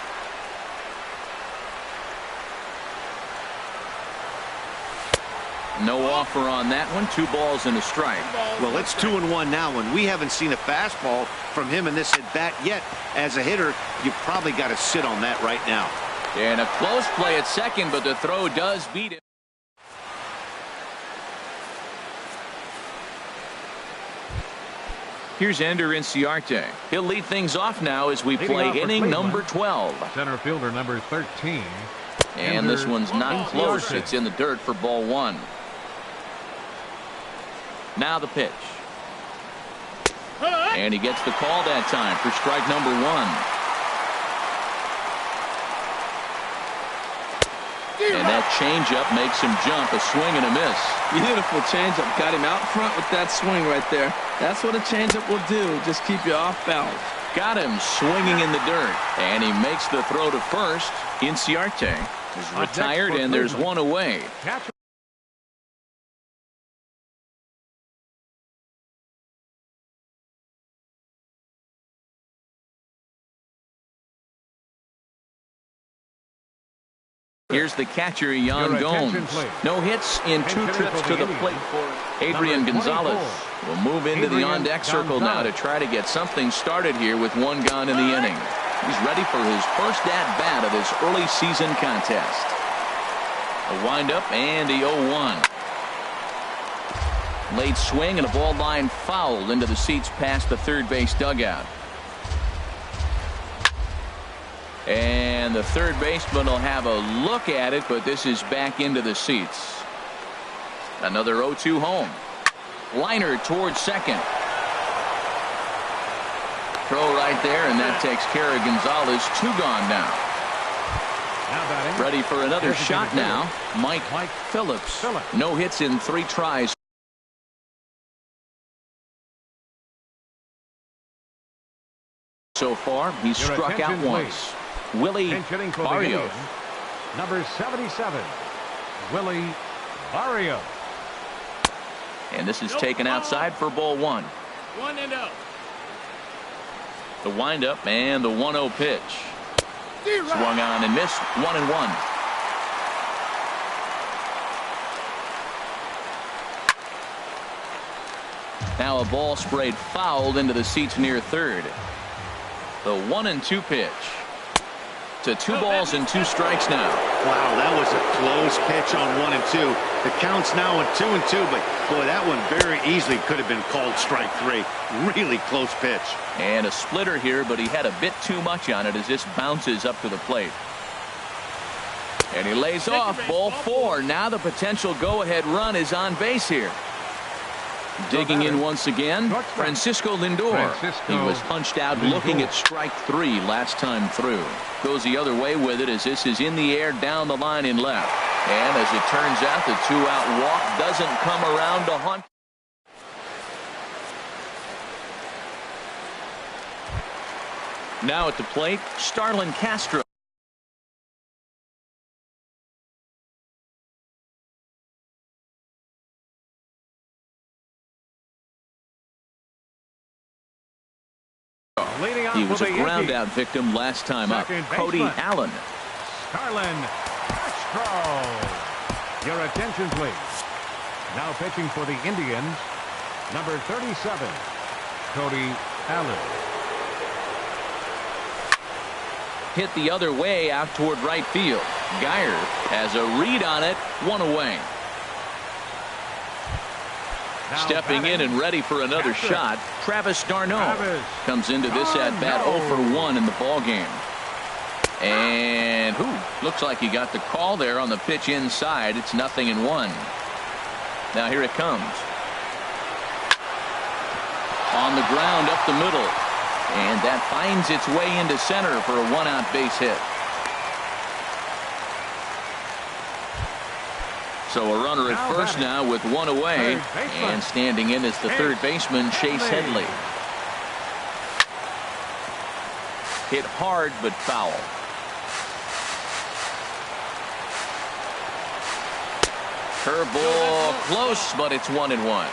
No offer on that one. 2 balls and a strike. Well, it's 2-1 now, and we haven't seen a fastball from him in this at bat yet. As a hitter, you've probably got to sit on that right now. And a close play at second, but the throw does beat him. Here's Ender Inciarte. He'll lead things off now as we play inning number 12. Center fielder number 13. And this one's not close. It's in the dirt for ball 1. Now the pitch. And he gets the call that time for strike number 1. And that changeup makes him jump. A swing and a miss. Beautiful changeup. Got him out front with that swing right there. That's what a changeup will do. Just keep you off balance. Got him swinging in the dirt. And he makes the throw to first. Inciarte is retired, and there's 1 away. Here's the catcher, Yan Gomes. No hits in 2 trips to the plate for Adrian Gonzalez. Will move into the on-deck circle now to try to get something started here with 1 gone in the inning. He's ready for his first at-bat of this early season contest. A windup and a 0-1. Late swing and a ball line foul into the seats past the third base dugout. And the third baseman will have a look at it, but this is back into the seats. Another 0-2 home. Liner towards second. Throw right there, and that takes care of Gonzalez. 2 gone now. Ready for another shot now. Mike Phillips. No hits in 3 tries. So far, he's struck out once. Willie Barrios. Number 77, Willie Barrios. And this is taken outside for ball 1. 1-0. The windup and the 1-0 pitch. Swung on and missed. 1-1. Now a ball sprayed foul into the seats near third. The 1-2 pitch. To 2 balls and 2 strikes now. Wow, that was a close pitch on 1-2. The count's now at 2-2, but boy, that one very easily could have been called strike 3. Really close pitch. And a splitter here, but he had a bit too much on it as this bounces up to the plate. And he lays off. Ball 4. Now the potential go-ahead run is on base here. Digging in once again, Francisco Lindor. He was punched out looking at strike 3 last time through. Goes the other way with it as this is in the air down the line in left. And as it turns out, the 2-out walk doesn't come around to hunt. Now at the plate, Starlin Castro. He was a ground-out victim last time up. Cody Allen. Starlin Castro. Your attention, please. Now pitching for the Indians, number 37, Cody Allen. Hit the other way out toward right field. Geyer has a read on it. 1 away. Stepping in and ready for another shot, Travis d'Arnaud comes into this at-bat 0 for 1 in the ballgame. And looks like he got the call there on the pitch inside. It's 0-1. Now here it comes. On the ground up the middle. And that finds its way into center for a 1-out base hit. So a runner at first now with 1 away, and standing in is the third baseman, Chase Headley. Hit hard but foul. Curveball close, but it's 1-1.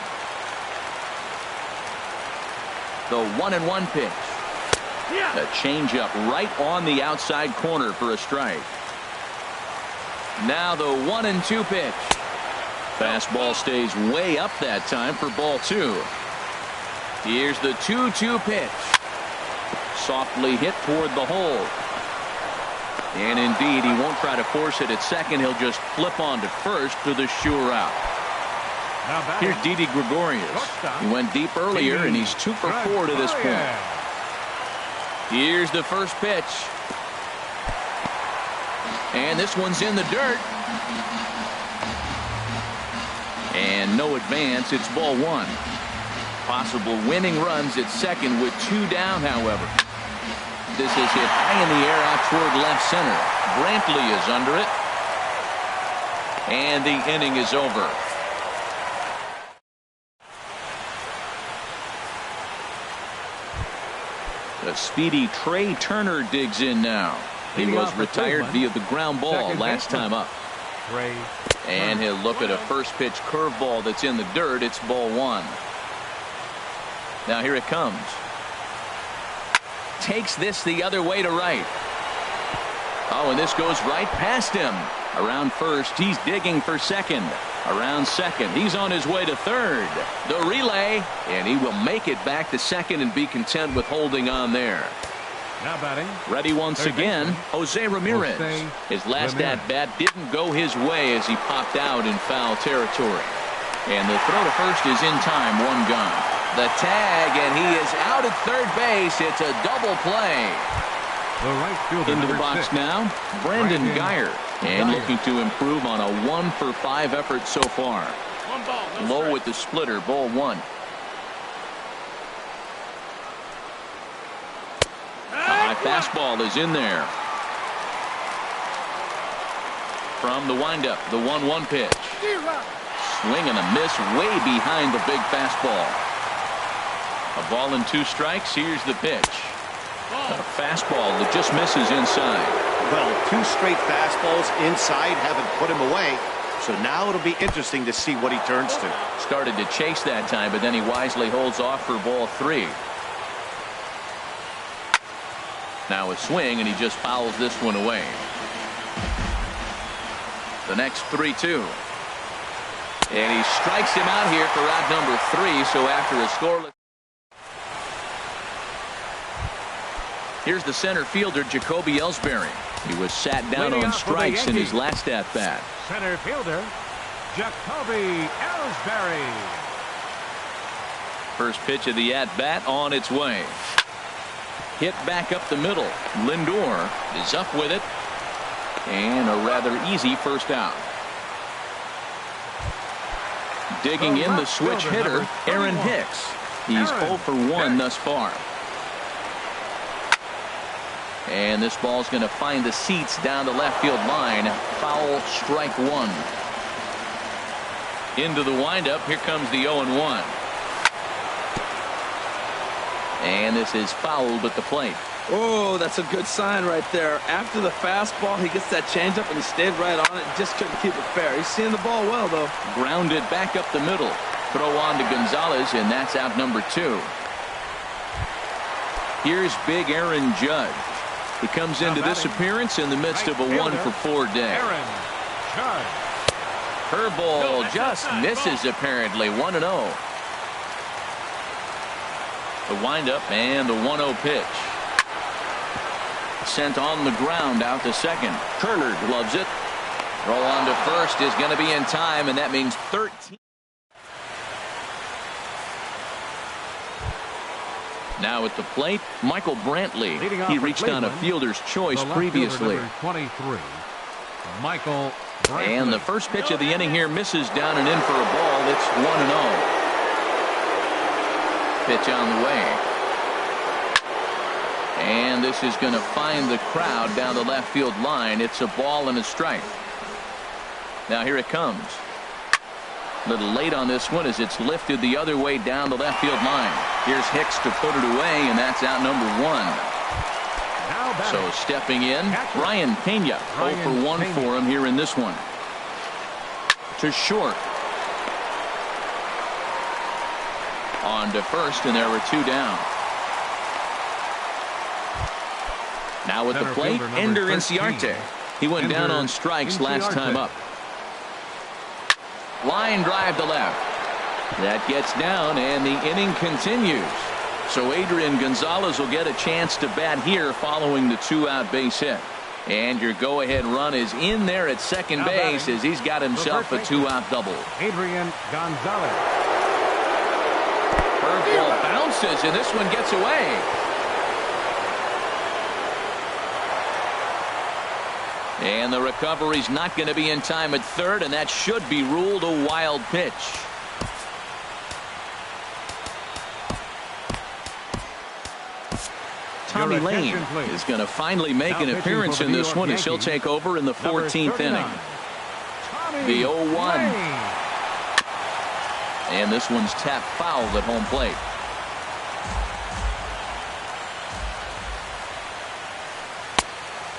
The 1-1 pitch. A changeup right on the outside corner for a strike. Now the 1-2 pitch. Fastball stays way up that time for ball 2. Here's the 2-2 pitch. Softly hit toward the hole. And indeed, he won't try to force it at second. He'll just flip on to first for the sure out. Here's Didi Gregorius. He went deep earlier, and he's 2 for 4 to this point. Here's the first pitch. And this one's in the dirt. And no advance. It's ball 1. Possible winning runs at second with 2 down, however. This is hit high in the air out toward left center. Brantley is under it. And the inning is over. The speedy Trey Turner digs in now. He was retired via the ground ball last time up. And he'll look at a first pitch curveball that's in the dirt. It's ball 1. Now here it comes. Takes this the other way to right. Oh, and this goes right past him. Around first, he's digging for second. Around second, he's on his way to third. The relay, and he will make it back to second and be content with holding on there. Now batting. Ready once again, Jose Ramirez. His last at-bat didn't go his way as he popped out in foul territory. And the throw to first is in time, 1 gone. The tag, and he is out at third base. It's a double play. The right fielder, into the box 6. now, Brandon Geyer. And looking to improve on a 1 for 5 effort so far. Low with the splitter, ball 1. High fastball is in there. From the windup, the 1-1 pitch. Swing and a miss way behind the big fastball. A ball and 2 strikes. Here's the pitch. A fastball that just misses inside. Well, 2 straight fastballs inside haven't put him away. So now it'll be interesting to see what he turns to. Started to chase that time, but then he wisely holds off for ball 3. Now a swing, and he just fouls this one away. The next 3-2. And he strikes him out here for out number 3. So after a scoreless. Here's the center fielder, Jacoby Ellsbury. He was sat down on strikes in his last at-bat. Center fielder, Jacoby Ellsbury. First pitch of the at-bat on its way. Hit back up the middle. Lindor is up with it. And a rather easy first out. Digging in the switch hitter, Aaron Hicks. He's 0 for 1 thus far. And this ball's going to find the seats down the left field line. Foul, strike one. Into the windup. Here comes the 0-1. And this is fouled at the plate. Oh, that's a good sign right there. After the fastball, he gets that changeup, and he stayed right on it. Just couldn't keep it fair. He's seeing the ball well, though. Grounded back up the middle. Throw on to Gonzalez, and that's out number 2. Here's big Aaron Judge. He comes into this appearance in the midst of a 1 for 4 day. Aaron Judge. Curveball just misses apparently. 1-0. The windup and the 1-0 pitch. Sent on the ground out to second. Kerner gloves it. Throw on to first is going to be in time, and that means 13. Now at the plate, Michael Brantley. He reached on a fielder's choice previously. 23, Michael Brantley. And the first pitch of the inning here misses down and in for a ball. It's 1-0. Pitch on the way. And this is going to find the crowd down the left field line. It's a ball and a strike. Now here it comes. A little late on this one as it's lifted the other way down the left field line. Here's Hicks to put it away, and that's out number 1. So stepping in, Ryan Pena. 0 for 1 for him here in this one. To short. On to first, and there were 2 down. Now at the plate, Ender Inciarte. He went down on strikes last time up. Line drive to left. That gets down, and the inning continues. So Adrian Gonzalez will get a chance to bat here following the 2-out base hit. And your go-ahead run is in there at second base as he's got himself a 2-out double. Adrian Gonzalez. Curveball bounces, and this one gets away. And the recovery's not going to be in time at third, and that should be ruled a wild pitch. Tommy Lane is going to finally make an appearance in this one as he'll take over in the 14th inning. The 0-1. And this one's tapped foul at home plate.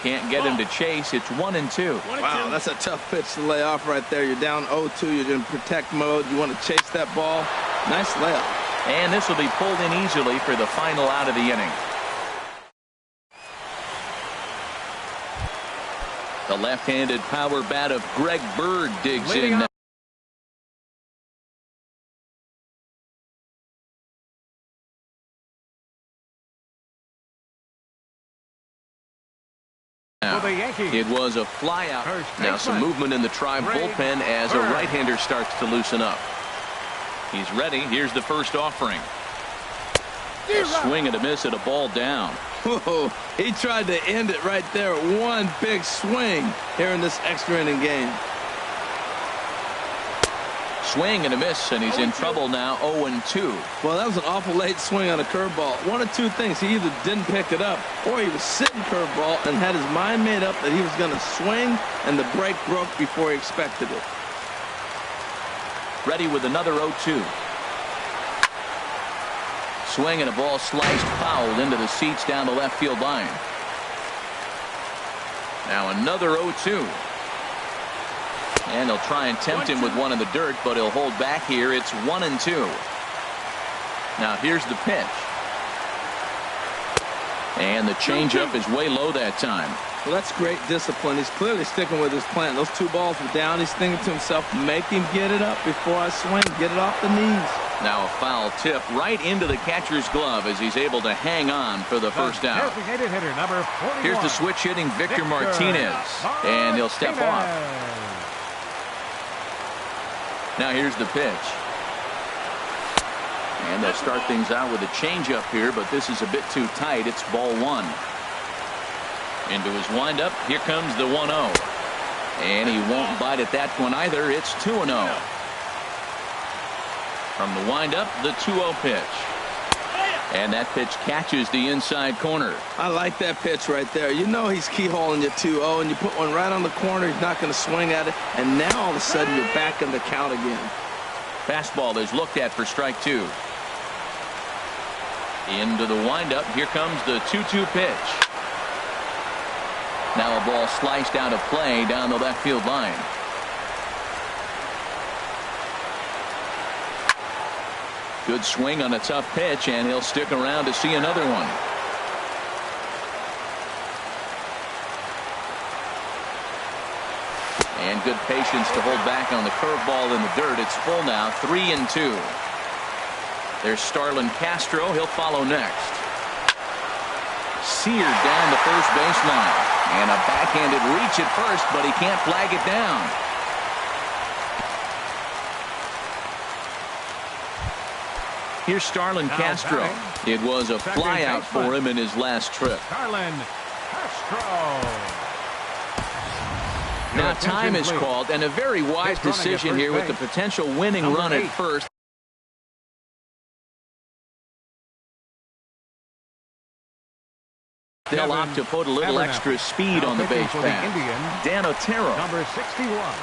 Can't get him to chase. It's 1-2. Wow, that's a tough pitch to lay off right there. You're down 0-2. You're in protect mode. You want to chase that ball. Nice layoff. And this will be pulled in easily for the final out of the inning. The left-handed power bat of Greg Bird digs in now. It was a flyout. Now some movement in the Tribe bullpen as a right-hander starts to loosen up. He's ready. Here's the first offering. A swing and a miss at a ball down. Whoa, he tried to end it right there. One big swing here in this extra inning game. Swing and a miss, and he's in trouble now. 0-2. Well, that was an awful late swing on a curveball. One of two things. He either didn't pick it up or he was sitting curveball and had his mind made up that he was going to swing, and the break broke before he expected it. Ready with another 0-2. Swing and a ball sliced foul into the seats down the left field line. Now another 0-2. And they'll try and tempt him with one in the dirt, but he'll hold back here. It's 1-2. Now here's the pitch. And the changeup is way low that time. Well, that's great discipline. He's clearly sticking with his plan. Those two balls were down. He's thinking to himself, make him get it up before I swing. Get it off the knees. Now a foul tip right into the catcher's glove as he's able to hang on for the first out. Designated hitter number 41. Here's the switch hitting Victor Martinez, and he'll step off. Now here's the pitch. And they'll start things out with a changeup here, but this is a bit too tight. It's ball one. Into his windup. Here comes the 1-0. And he won't bite at that one either. It's 2-0. From the windup, the 2-0 pitch. And that pitch catches the inside corner. I like that pitch right there. You know he's keyholing your 2-0, and you put one right on the corner. He's not going to swing at it. And now all of a sudden you're back in the count again. Fastball is looked at for strike two. Into the windup. Here comes the 2-2 pitch. Now a ball sliced out of play down the left field line. Good swing on a tough pitch, and he'll stick around to see another one. And good patience to hold back on the curveball in the dirt. It's full now, 3-2. There's Starlin Castro. He'll follow next. Seared down the first baseline. And a backhanded reach at first, but he can't flag it down. Here's Starlin Castro. It was a flyout for him in his last trip. Starlin Castro. Now time is called, and a very wise decision here with the potential winning run at first. They'll opt to put a little extra speed on the base path. Dan Otero. Number 61.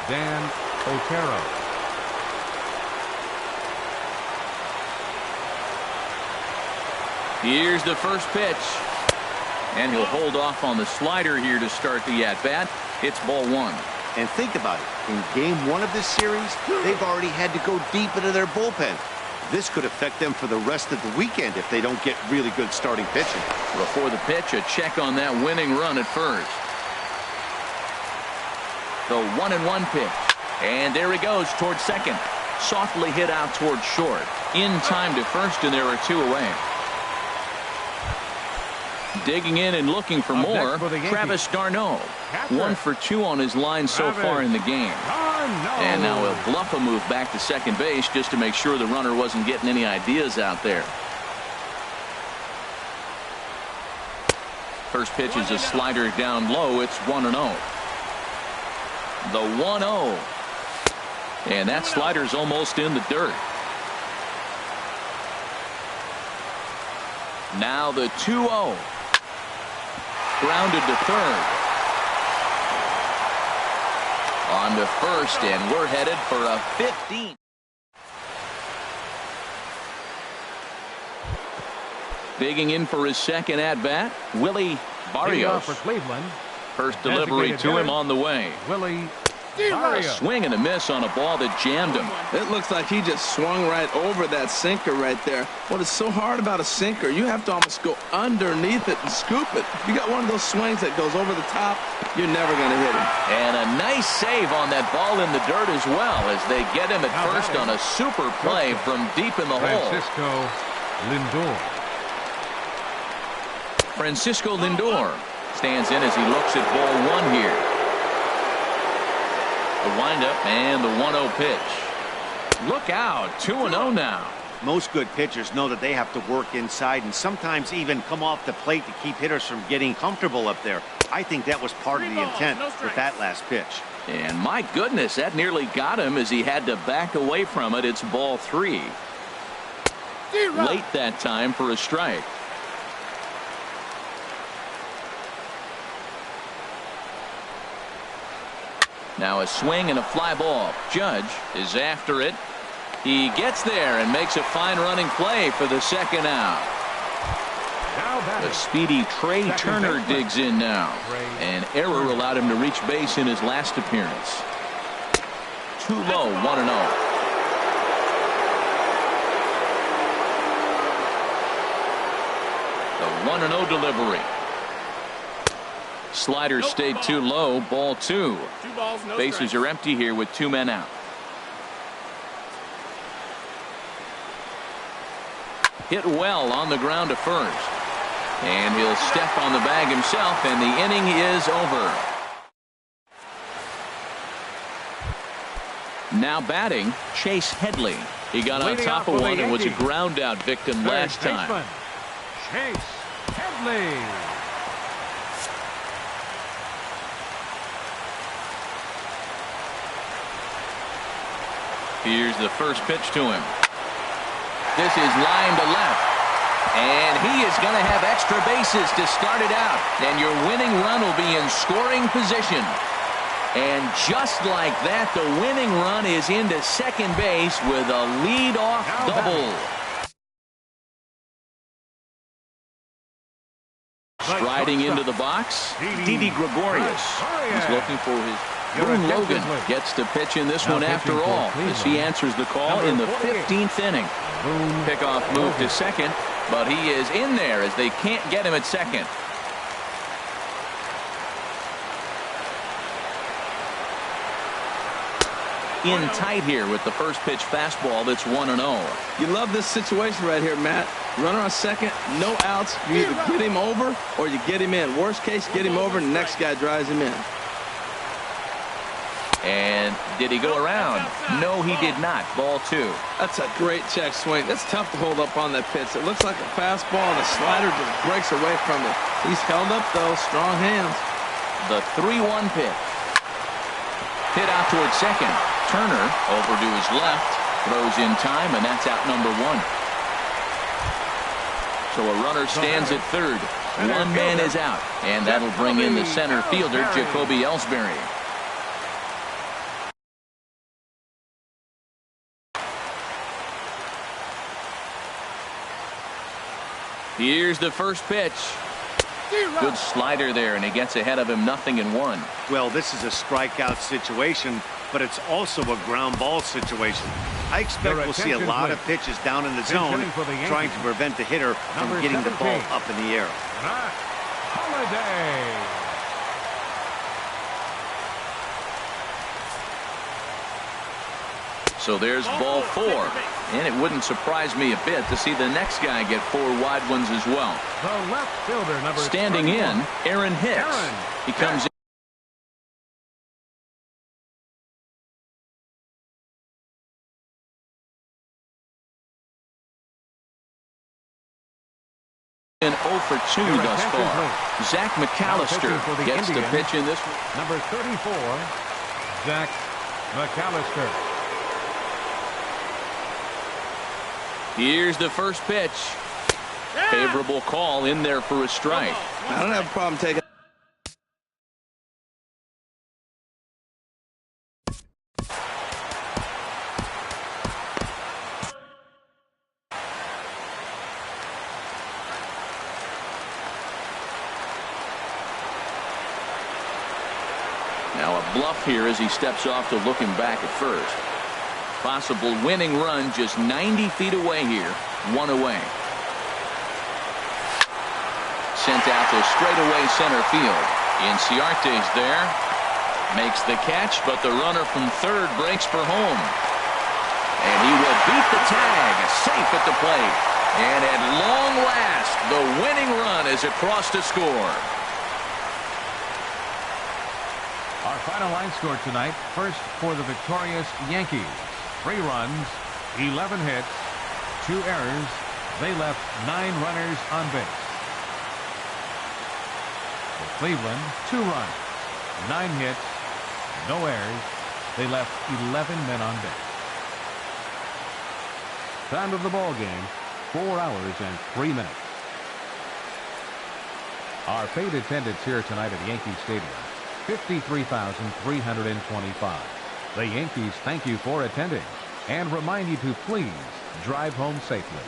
Dan Otero. Here's the first pitch. And he'll hold off on the slider here to start the at-bat. It's ball one. And think about it. In game one of this series, they've already had to go deep into their bullpen. This could affect them for the rest of the weekend if they don't get really good starting pitching. Before the pitch, a check on that winning run at first. The 1-1 pitch. And there he goes towards second. Softly hit out towards short. In time to first, and there are two away. Digging in and looking for more, Travis d'Arnaud. 1 for 2 on his line so far in the game. And now he'll bluff a move back to second base just to make sure the runner wasn't getting any ideas out there. First pitch is a slider down low. It's 1-0. The 1-0. And that slider's almost in the dirt. Now the 2-0. Grounded to third. On to first, and we're headed for a 15. Digging in for his second at-bat, Willie Barrios. For Cleveland. First delivery to him on the way. Willie A Barrios. swing and a miss on a ball that jammed him. It looks like he just swung right over that sinker right there. What is so hard about a sinker, you have to almost go underneath it and scoop it. You got one of those swings that goes over the top, you're never going to hit him. And a nice save on that ball in the dirt as well as they get him at first on a super play from deep in the hole. Francisco Lindor stands in as he looks at ball one here. The windup and the 1-0 pitch. Look out, 2-0 now. Most good pitchers know that they have to work inside and sometimes even come off the plate to keep hitters from getting comfortable up there. I think that was part of the intent with that last pitch. And my goodness, that nearly got him as he had to back away from it. It's ball three. Late that time for a strike. Now a swing and a fly ball. Judge is after it. He gets there and makes a fine running play for the second out. The speedy Trey Turner digs in now. An error allowed him to reach base in his last appearance. Too low, 1-0. The 1-0 delivery. Slider stayed too low. Ball 2. Bases are empty here with 2 men out. Hit well on the ground to first. And he'll step on the bag himself, and the inning is over. Now batting, Chase Headley. He got on top of one and was a ground out victim last time. Chase Headley. Here's the first pitch to him. This is line to left. And he is going to have extra bases to start it out. And your winning run will be in scoring position. And just like that, the winning run is into second base with a lead-off double. Striding into the box, Didi Gregorius. He's looking for his Boone Logan gets to pitch in this one after all, as he answers the call in the 15th inning. Pickoff move to second, but he is in there as they can't get him at second. In tight here with the first pitch fastball that's 1-0. You love this situation right here, Matt. Runner on second, no outs. You either get him over or you get him in. Worst case, get him over and the next guy drives him in. And did he go around? No, he did not. Ball 2. That's a great check swing. That's tough to hold up on that pitch. It looks like a fastball and the slider just breaks away from it. He's held up though, strong hands. The 3-1 pitch. Hit out towards second. Turner over to his left, throws in time, and that's out number 1. So a runner stands at third. One man is out, and that'll bring in the center fielder, Jacoby Ellsbury. Here's the first pitch. Good slider there, and he gets ahead of him, 0-1. Well, this is a strikeout situation, but it's also a ground ball situation. I expect we'll see a lot of pitches down in the zone trying to prevent the hitter from getting the ball up in the air. Holiday. So there's ball 4. And it wouldn't surprise me a bit to see the next guy get 4 wide ones as well. The left fielder, number standing 31. in, Aaron Hicks. He comes in 0 for 2 thus far. Zach McAllister gets the pitch in this one. Number 34, Zach McAllister. Here's the first pitch. Favorable call in there for a strike. I don't have a problem taking. Now a bluff here as he steps off to looking back at first. Possible winning run just 90 feet away here. 1 away. Sent out to straightaway center field. Inciarte's there. Makes the catch, but the runner from third breaks for home. And he will beat the tag. Safe at the plate. And at long last, the winning run is across to score. Our final line score tonight. First for the victorious Yankees. 3 runs, 11 hits, 2 errors. They left 9 runners on base. For Cleveland, 2 runs, 9 hits, no errors. They left 11 men on base. Time of the ball game, 4 hours and 3 minutes. Our paid attendance here tonight at Yankee Stadium, 53,325. The Yankees thank you for attending and remind you to please drive home safely.